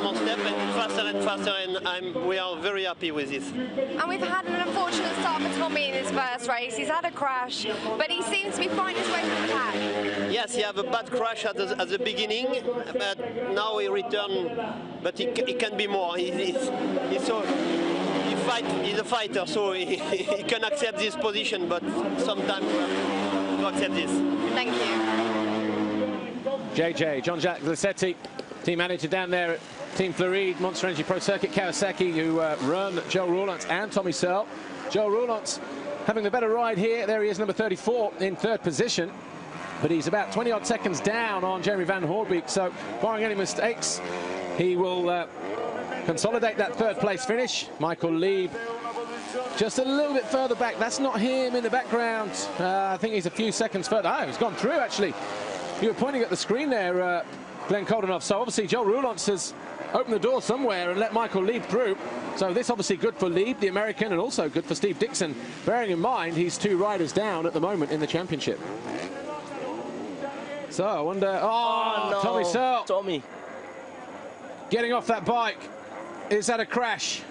M: faster, and we are very happy with this.
B: And we've had an unfortunate start for Tommy in his first race. He's had a crash, but he seems to be finding his way to the pack.
M: Yes, he had a bad crash at the beginning, but now he returned. But he can be more. He's a fighter, so he can accept this position, but sometimes to accept this.
B: Thank you.
A: JJ, Jean-Jacques Glisetti, team manager down there at Team Floride, Monster Energy Pro Circuit Kawasaki, who run Joel Roulance and Tommy Searle. Joel Roulance having the better ride here. There he is, number 34 in 3rd position. But he's about 20-odd seconds down on Jeremy Van Hoorbeek. So, barring any mistakes, he will consolidate that 3rd place finish. Michael Lieb just a little bit further back. That's not him in the background. I think he's a few seconds further. Oh, he's gone through, actually. You were pointing at the screen there, Glenn Coldenhoff. So, obviously, Joel Roulance has opened the door somewhere and let Michael Lieb through. So, this obviously good for Lieb, the American, and also good for Steve Dixon, bearing in mind he's 2 riders down at the moment in the championship. So, I wonder... Oh, no. Tommy Searle.
L: Tommy.
A: Getting off that bike. is that a crash?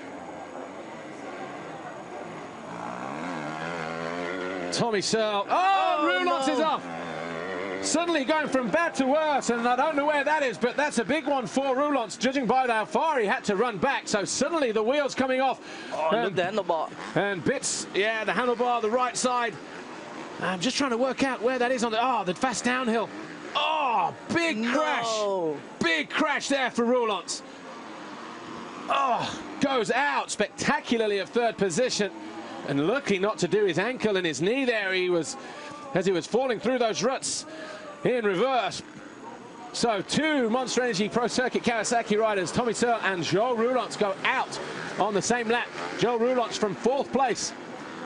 A: Tommy Searle. Oh, Roulance is off. Suddenly going from bad to worse, and I don't know where that is, but that's a big one for Roulance, judging by how far he had to run back. So suddenly the wheels coming off.
L: Oh, look, the handlebar.
A: And bits, yeah, the handlebar, the right side. I'm just trying to work out where that is on the fast downhill. Oh, big crash. Big crash there for Roulance. Oh, goes out spectacularly at third position. And lucky not to do his ankle and his knee there. He was, as he was falling through those ruts in reverse. So two Monster Energy Pro Circuit Kawasaki riders, Tommy Searle and Joel Roulance, go out on the same lap. Joel Roulance from 4th place.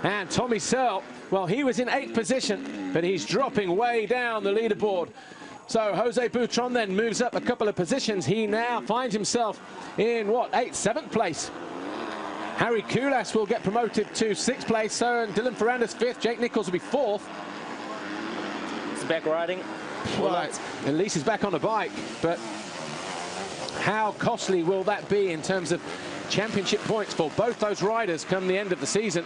A: And Tommy Searle, well, he was in 8th position, but he's dropping way down the leaderboard. So Jose Butron then moves up a couple of positions. He now finds himself in, what, 8th, 7th place. Harry Koulas will get promoted to 6th place, so Dylan Ferrandis 5th, Jake Nichols will be 4th.
L: He's back riding.
A: Well, at least he's back on the bike, but how costly will that be in terms of championship points for both those riders come the end of the season?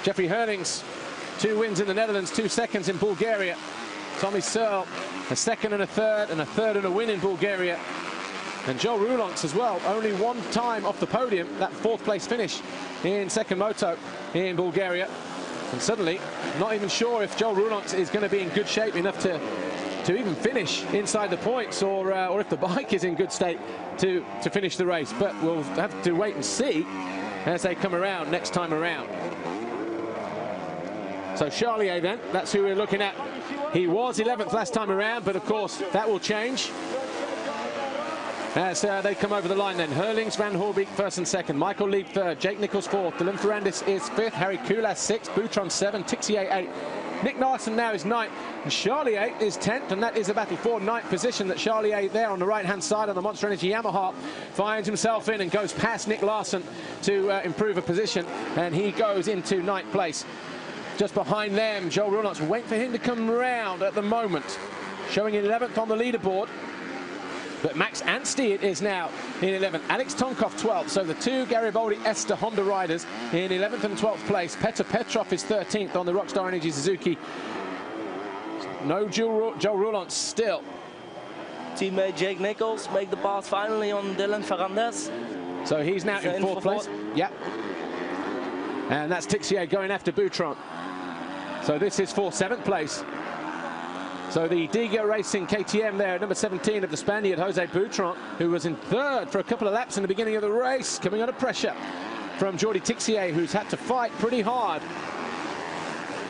A: Jeffrey Herlings, 2 wins in the Netherlands, 2 seconds in Bulgaria. Tommy Searle, a 2nd and a 3rd, and a 3rd and a win in Bulgaria. And Joel Roulance as well, only 1 time off the podium, that 4th place finish in second moto in Bulgaria. And suddenly, not even sure if Joel Roulance is going to be in good shape enough to even finish inside the points, or if the bike is in good state to finish the race. But we'll have to wait and see as they come around next time around. So Charlier then, that's who we're looking at. He was 11th last time around, but of course that will change as they come over the line then. Herlings, Van Hoorbeek 1st and 2nd, Michael Lieb 3rd, Jake Nichols 4th, Dylan Ferrandis is 5th, Harry Koulas 6th, Butron 7th, Tixier 8th, Nick Larson now is 9th, and Charlier is 10th, and that is a battle for 9th position that Charlier there on the right-hand side on the Monster Energy Yamaha finds himself in and goes past Nick Larson to improve a position, and he goes into 9th place. Just behind them, Joel Roulance, wait for him to come round at the moment, showing 11th on the leaderboard. But Max Anstey is now in 11th. Alex Tonkov 12th. So the 2 Garibaldi Ester Honda riders in 11th and 12th place. Petr Petrov is 13th on the Rockstar Energy Suzuki. No Joel Roulance still.
L: Teammate Jake Nichols make the pass finally on Dylan Ferrandis.
A: So he's now in 4th place. Yep. And that's Tixier going after Butron. So this is for 7th place. So the Diga Racing KTM there, number 17 of the Spaniard, Jose Butron, who was in 3rd for a couple of laps in the beginning of the race, coming under pressure from Jordi Tixier, who's had to fight pretty hard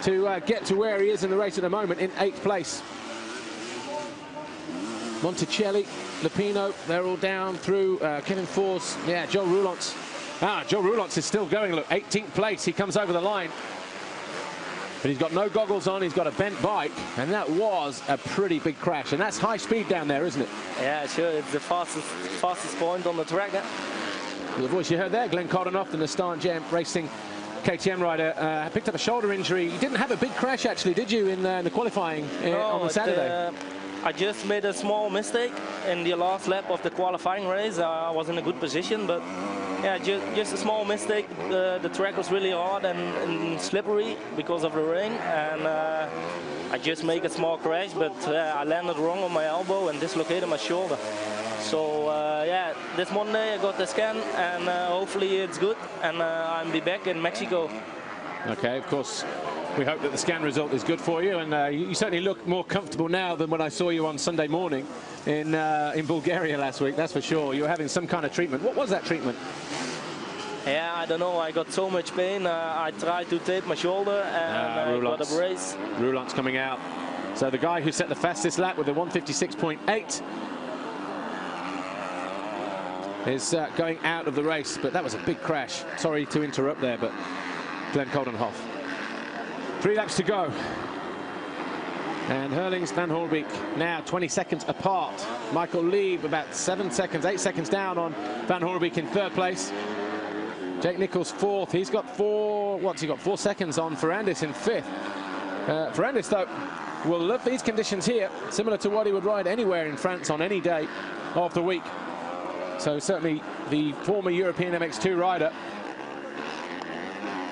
A: to get to where he is in the race at the moment, in 8th place. Monticelli, Lupino, they're all down through. Kevin Force, yeah, Joel Roulance. Joel Roulance is still going, look, 18th place, he comes over the line. But he's got no goggles on, he's got a bent bike, and that was a pretty big crash. And that's high speed down there, isn't it?
L: Yeah, sure, it's the fastest point on the track.
A: The voice you heard there, Glenn Cardenoff, the Star Jam Racing KTM rider, picked up a shoulder injury. You didn't have a big crash, actually, did you, in the qualifying on the Saturday?
L: I just made a small mistake in the last lap of the qualifying race. I was in a good position, but yeah, just a small mistake. The track was really hard and slippery because of the rain, and I just made a small crash, but I landed wrong on my elbow and dislocated my shoulder. So yeah, this Monday I got the scan, and hopefully it's good, and I'll be back in Mexico.
A: Okay, of course. We hope that the scan result is good for you, and you certainly look more comfortable now than when I saw you on Sunday morning in Bulgaria last week, that's for sure. You were having some kind of treatment. What was that treatment?
L: Yeah, I don't know. I got so much pain. I tried to tape my shoulder, and I got a brace.
A: Roulance coming out. So the guy who set the fastest lap with a 156.8 is going out of the race, but that was a big crash. Sorry to interrupt there, but Glenn Coldenhoff. 3 laps to go. And Herlings, Van Hoorbeek now 20 seconds apart. Michael Lieb about 7 seconds, 8 seconds down on Van Hoorbeek in 3rd place. Jake Nichols 4th. He's got 4 seconds on Ferrandis in 5th. Ferrandis, though, will love these conditions here, similar to what he would ride anywhere in France on any day of the week. So certainly the former European MX2 rider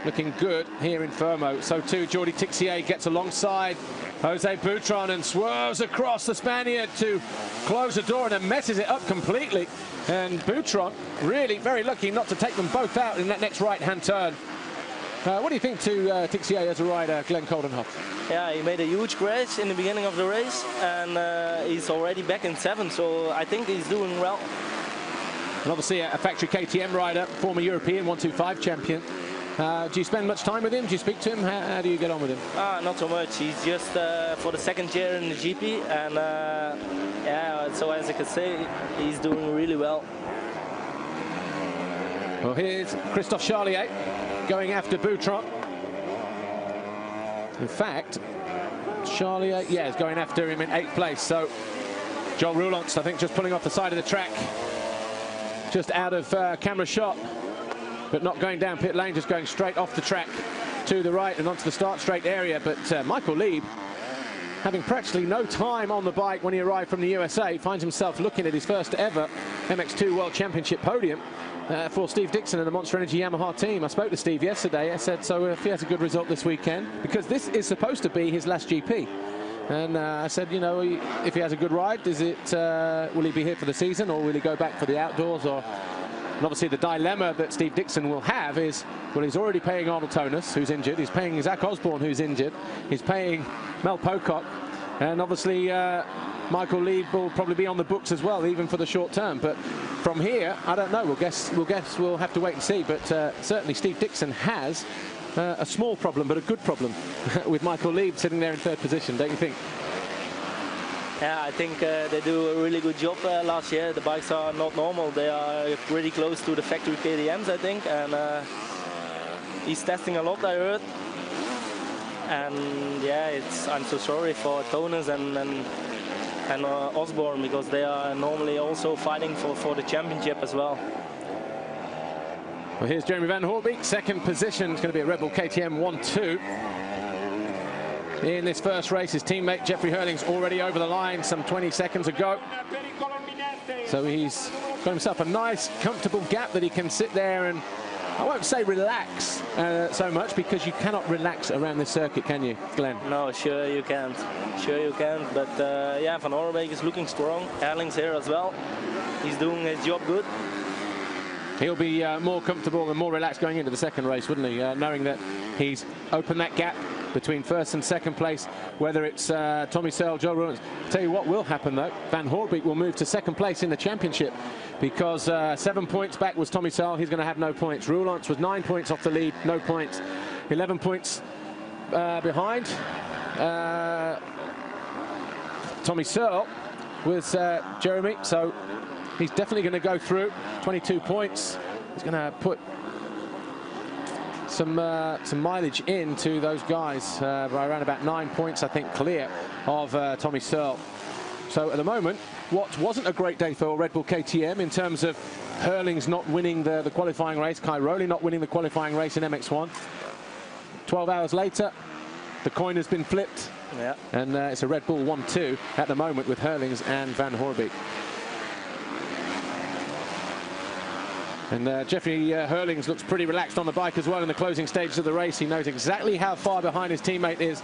A: looking good here in Fermo. So too Jordi Tixier gets alongside Jose Boutron and swerves across the Spaniard to close the door and then messes it up completely. And Boutron really very lucky not to take them both out in that next right-hand turn. What do you think to Tixier as a rider, Glenn Coldenhoff?
L: Yeah, he made a huge crash in the beginning of the race, and he's already back in 7th, so I think he's doing well.
A: And obviously a factory KTM rider, former European 125 champion. Do you spend much time with him? Do you speak to him? How do you get on with him?
L: Not so much. He's just for the 2nd year in the GP, and yeah, so as you can say, he's doing really well.
A: Well, here's Christophe Charlier going after Boutron. In fact, Charlier, yeah, is going after him in 8th place. So Joel Roulants, I think, just pulling off the side of the track, just out of camera shot, but not going down pit lane, just going straight off the track to the right and onto the start straight area. But Michael Lieb, having practically no time on the bike when he arrived from the USA, finds himself looking at his first ever MX2 World Championship podium for Steve Dixon and the Monster Energy Yamaha team. I spoke to Steve yesterday. I said, so if he has a good result this weekend, because this is supposed to be his last GP. And I said, you know, if he has a good ride, is it, will he be here for the season or will he go back for the outdoors? Or, and obviously the dilemma that Steve Dixon will have is, well, he's already paying Arnold Tonis, who's injured. He's paying Zach Osborne, who's injured. He's paying Mel Pocock. And obviously Michael Lieb will probably be on the books as well, even for the short term. But from here, I don't know. We'll have to wait and see. But certainly Steve Dixon has a small problem, but a good problem with Michael Lieb sitting there in 3rd position, don't you think?
L: Yeah, I think they do a really good job last year. The bikes are not normal. They are pretty close to the factory KTMs, I think. And he's testing a lot, I heard. And yeah, I'm so sorry for Tonis and Osborne, because they are normally also fighting for the championship as well.
A: Well, here's Jeremy Van Hoorbeek, 2nd position. It's going to be a Red Bull KTM 1-2. In this first race, his teammate Jeffrey Hurling's already over the line some 20 seconds ago. So he's got himself a nice, comfortable gap that he can sit there and, I won't say relax so much, because you cannot relax around this circuit, can you, Glenn?
L: No, sure you can't. Sure you can't. But yeah, Van Hoorbeek is looking strong. Hurling's here as well. He's doing his job good.
A: He'll be more comfortable and more relaxed going into the 2nd race, wouldn't he? Knowing that he's opened that gap between 1st and 2nd place, whether it's Tommy Searle, Joe Roulants. Tell you what will happen, though. Van Hoorbeek will move to 2nd place in the championship, because 7 points back was Tommy Searle. He's going to have no points. Roulants was 9 points off the lead, no points. 11 points behind. Tommy Searle was Jeremy, so he's definitely going to go through. 22 points. He's going to put some mileage into those guys by around about 9 points, I think, clear of Tommy Searle. So at the moment, what wasn't a great day for Red Bull KTM in terms of Hurling's not winning the qualifying race, Kai Rowley not winning the qualifying race in MX1. 12 hours later, the coin has been flipped.
L: Yeah.
A: And it's a Red Bull 1-2 at the moment with Hurlings and Van Hoorbeek. And Jeffrey Hurlings looks pretty relaxed on the bike as well in the closing stages of the race. He knows exactly how far behind his teammate is.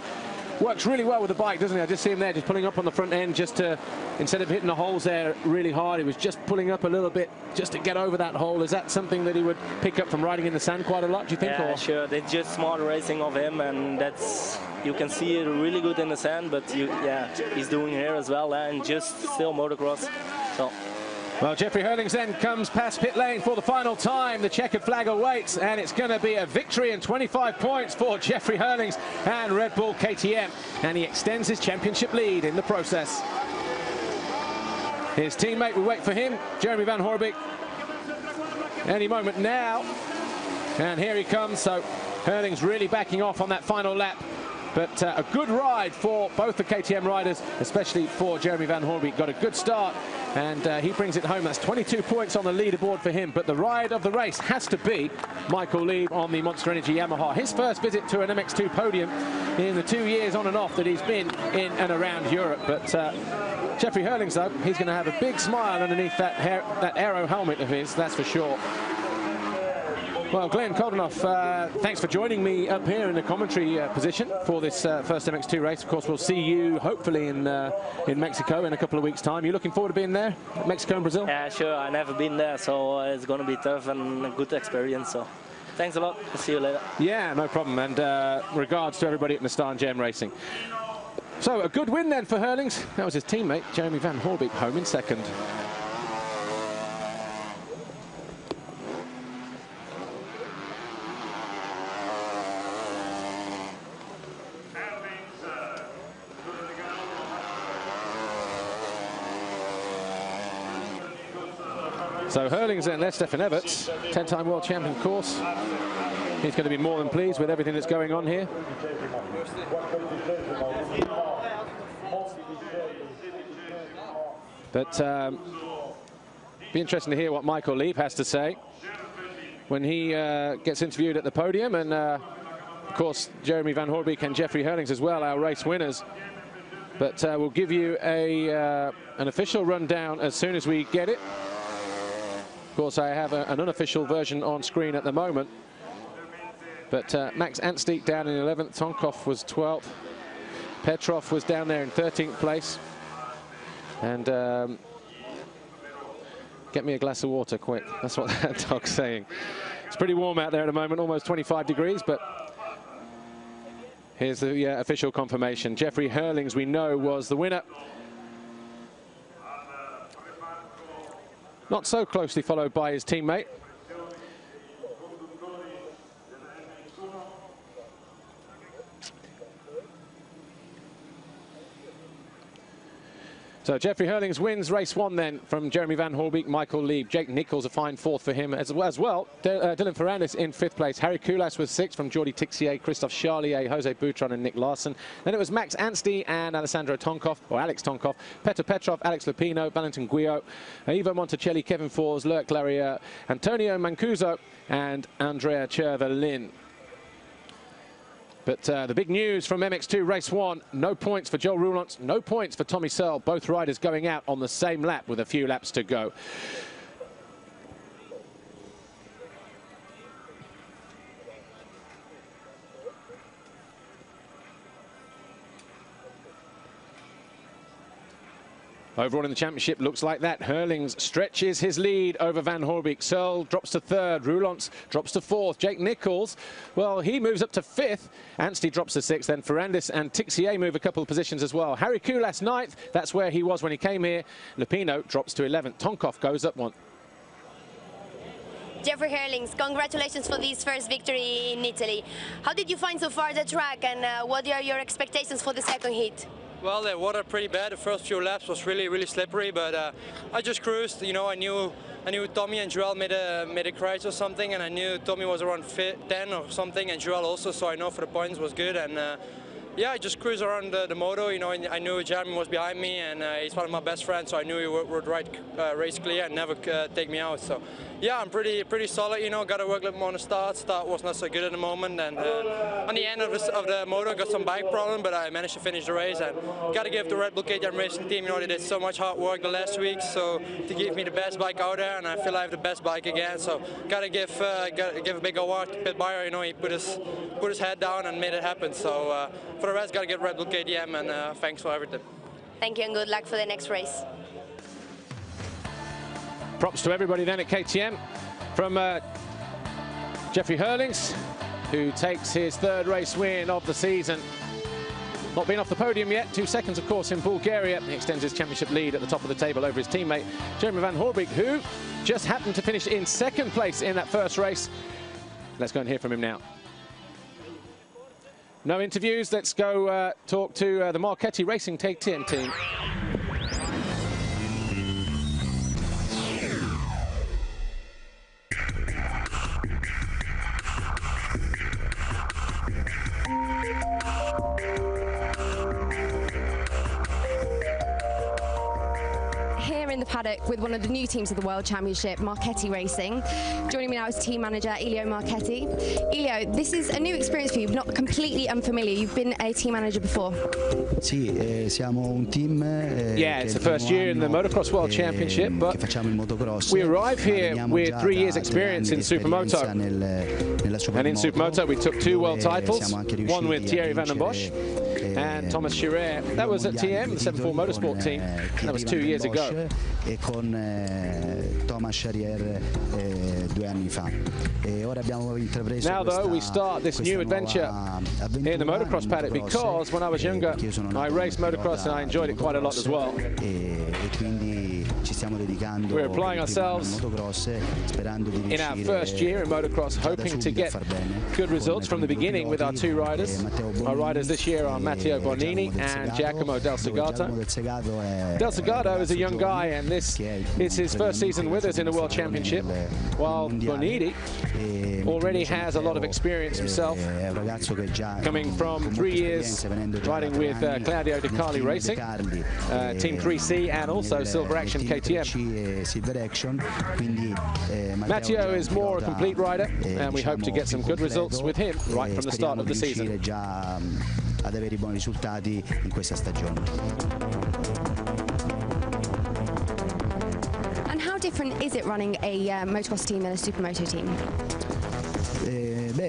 A: Works really well with the bike, doesn't he? I just see him there just pulling up on the front end just to, instead of hitting the holes there really hard, he was just pulling up a little bit just to get over that hole. Is that something that he would pick up from riding in the sand quite a lot, do you think?
L: Yeah,
A: or?
L: Sure. It's just smart racing of him, and that's, you can see it really good in the sand, but yeah, he's doing here as well, and just still motocross. So.
A: Well, Jeffrey Hurlings then comes past pit lane for the final time. The checkered flag awaits, and it's going to be a victory and 25 points for Jeffrey Hurlings and Red Bull KTM. And he extends his championship lead in the process. His teammate will wait for him, Jeremy Van Hoorbeek. Any moment now. And here he comes. So Hurlings really backing off on that final lap. But a good ride for both the KTM riders, especially for Jeremy Van Hoorbeek. Got a good start and he brings it home. That's 22 points on the leaderboard for him. But the ride of the race has to be Michael Lieb on the Monster Energy Yamaha. His first visit to an MX2 podium in the 2 years on and off that he's been in and around Europe. But Jeffrey Hurlings, though, he's going to have a big smile underneath that aero helmet of his, that's for sure. Well, Glenn Koldenoff, thanks for joining me up here in the commentary position for this first MX2 race. Of course, we'll see you hopefully in Mexico in a couple of weeks' time. You looking forward to being there, Mexico and Brazil?
L: Yeah, sure. I've never been there, so it's going to be tough and a good experience. So thanks a lot. I'll see you later.
A: Yeah, no problem. And regards to everybody at Star and Gem Racing. So a good win then for Hurlings. That was his teammate, Jeremy Van Horbeek, home in second. So Hurlings and there's Stefan Everts, 10-time world champion, of course. He's going to be more than pleased with everything that's going on here. But be interesting to hear what Michael Lieb has to say when he gets interviewed at the podium. And of course, Jeremy Van Horbeek and Jeffrey Hurlings as well, our race winners. But we'll give you an official rundown as soon as we get it. Of course, I have an unofficial version on screen at the moment. But Max Anstey down in 11th, Tonkov was 12th. Petrov was down there in 13th place. And get me a glass of water quick. That's what that dog's saying. It's pretty warm out there at the moment, almost 25 degrees, but here's the official confirmation. Jeffrey Hurlings, we know, was the winner. Not so closely followed by his teammate. So Jeffrey Hurlings wins race 1 then from Jeremy Van Horbeek, Michael Lieb. Jake Nichols a fine 4th for him as well. Dylan Ferrandis in 5th place. Harry Koulas was 6th from Jordi Tixier, Christophe Charlier, Jose Boutron and Nick Larson. Then it was Max Anstey and Alessandro Tonkov, or Alex Tonkov, Petr Petrov, Alex Lupino, Valentin Guillot, Ivo Monticelli, Kevin Fors, Lurk Larriere, Antonio Mancuso and Andrea Chervelin. But the big news from MX2 race 1, no points for Joel Roulant, no points for Tommy Searle. Both riders going out on the same lap with a few laps to go. Overall in the championship, looks like that. Hurlings stretches his lead over Van Horbeek. Searle drops to 3rd. Roulant drops to 4th. Jake Nichols, well, he moves up to 5th. Anstey drops to 6th. Then Ferrandis and Tixier move a couple of positions as well. Harry Koulas 9th. That's where he was when he came here. Lupino drops to 11th. Tonkov goes up 1.
B: Jeffrey Hurlings, congratulations for this first victory in Italy. How did you find so far the track, and what are your expectations for the second heat?
C: Well, the water pretty bad. The first few laps was really slippery, but I just cruised. You know, I knew Tommy and Joel made a crash or something, and I knew Tommy was around 10 or something, and Joel also. So I know for the points was good, and yeah, I just cruised around the moto. You know, and I knew Jeremy was behind me, and he's one of my best friends, so I knew he would ride race clear and never take me out. So yeah, I'm pretty solid. You know, got to work a little more on the start. Start was not so good at the moment, and on the end of the motor, got some bike problem, but I managed to finish the race. And got to give the Red Bull KTM Racing team, you know, they did so much hard work the last week, so to give me the best bike out there, and I feel I have the best bike again. So got to give a big award to Pit Buyer. You know, he put his head down and made it happen. So for the rest, got to give Red Bull KTM, and thanks for everything.
B: Thank you and good luck for the next race.
A: Props to everybody then at KTM, from Jeffrey Hurlings, who takes his 3rd race win of the season. Not been off the podium yet, 2 seconds of course in Bulgaria. He extends his championship lead at the top of the table over his teammate Jeremy Van Horbeek, who just happened to finish in 2nd place in that first race. Let's go and hear from him now. No interviews, let's go talk to the Marchetti Racing KTM team.
E: Here in the paddock with one of the new teams of the World Championship, Marchetti Racing. Joining me now is team manager Elio Marchetti. Elio, this is a new experience for you, not completely unfamiliar. You've been a team manager before.
N: Siamo un team.
A: Yeah, it's the first year in the Motocross World Championship, but we arrive here with 3 years experience in Supermoto. And in Supermoto we took 2 world titles, one with Thierry Van den Bosch and Thomas Chirer. That was at TM, the 74 Motorsport team. That was 2 years ago.
N: E con Thomas Chirer 2 anni fa. Ora abbiamo intrapreso.
A: Now though we start this new adventure in the motocross paddock because when I was younger I raced motocross and I enjoyed it quite a lot as well. We're applying ourselves in our first year in motocross, hoping to get good results from the beginning with our 2 riders. Our riders this year are Matteo Bonini and Giacomo Del Segato. Del Segato is a young guy and this is his first season with us in the World Championship, while Bonini already has a lot of experience himself, coming from 3 years riding with Claudio Di Carli Racing, Team 3C and also Silver Action KTM. Matteo is more a complete rider and we hope to get some good results with him right from the start of the season.
N: Ad avere buoni risultati in questa stagione.
E: And how different is it running a motocross team than a supermoto team?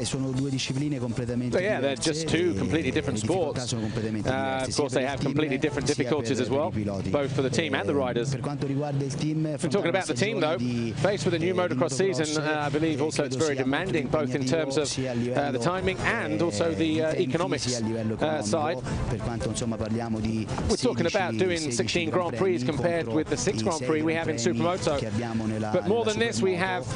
N: Sono 2 discipline completamente
A: diverse. Yeah, they're just 2 completely different sports. Of course, they have completely different difficulties as well, both for the team and the riders. We're talking about the team, though. Faced with a new motocross season, I believe also it's very demanding, both in terms of the timing and also the economics side. We're talking about doing 16 Grand Prix compared with the 6 Grand Prix we have in Supermoto. But more than this, we have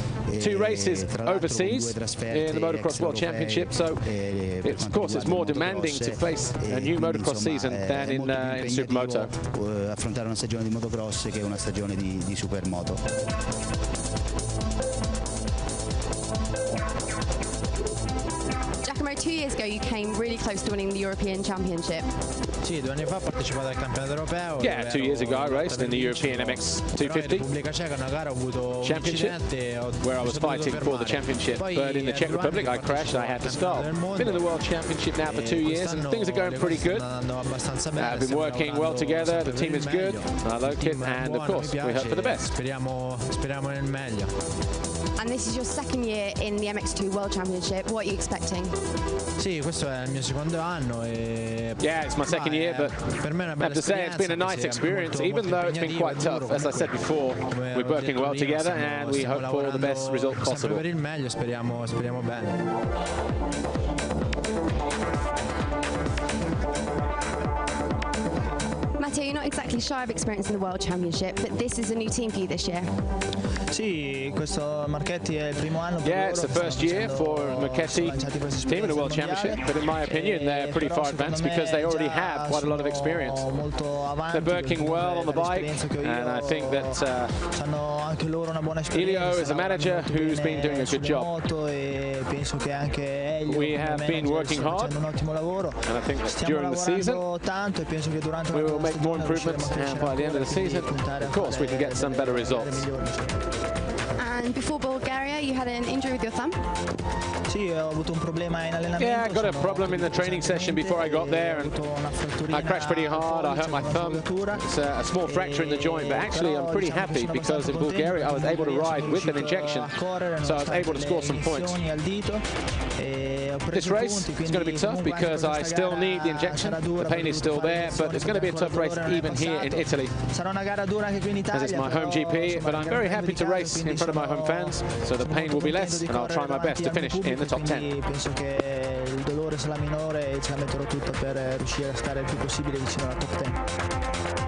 A: 2 races overseas in the Motocross World Championship, so of course it's more demanding to face a new motocross season than in Supermoto.
N: Affrontare una stagione di motocross che è una stagione di supermoto.
E: Giacomo, 2 years ago you came really close to winning the European Championship.
O: Sì, 2 anni fa ho partecipato al campionato europeo.
A: Yeah, 2 years ago I raced in the European MX250 Championship, where I was fighting for the championship. But in the Czech Republic I crashed and I had to stop. Been in the World Championship now for 2 years and things are going pretty good. I've been working well together, the team is good, I like it, and of course we hope for the best.
O: Speriamo nel meglio.
E: And this is your 2nd year in the MX2 World Championship. What are you expecting?
O: Sì, questo è il mio 2º anno.
A: Yeah, it's my 2nd year, but I have to say it's been a nice experience, even though it's been quite tough. As I said before, we're working well together and we hope for the best result possible.
O: Per il meglio, speriamo bene.
E: Matteo, you're not exactly shy of experience in the World Championship, but this is a new team for you this year.
O: Sì, questo Marchetti è il primo anno per
A: Yeah, it's the first year for Marchetti team in the World Championship, but in my opinion they're pretty far advanced because they already have quite a lot of experience. They're working well on the bike, and I think that Elio is a manager who's been doing a good job. We have been working hard, and I think that during the season we will make more improvements, and by the end of the season, of course, we can get some better results.
E: And before Bulgaria, you had an injury with your thumb?
O: Sì, ho avuto un problema in allenamento.
A: Yeah, I got a problem in the training session before I got there, and I crashed pretty hard. I hurt my thumb. It's a small fracture in the joint, but actually I'm pretty happy because in Bulgaria I was able to ride with an injection, so I was able to score some points. This race is going to be tough because I still need the injection. The pain is still there, but it's going to be a tough race even here in Italy, as it's my home GP, but I'm very happy to race in front of my home fans, so the pain will be less and I'll try my best to finish in the top 10.
O: Penso che il dolore sarà minore e ce la metterò tutta per riuscire a stare il più possibile vicino alla top 10.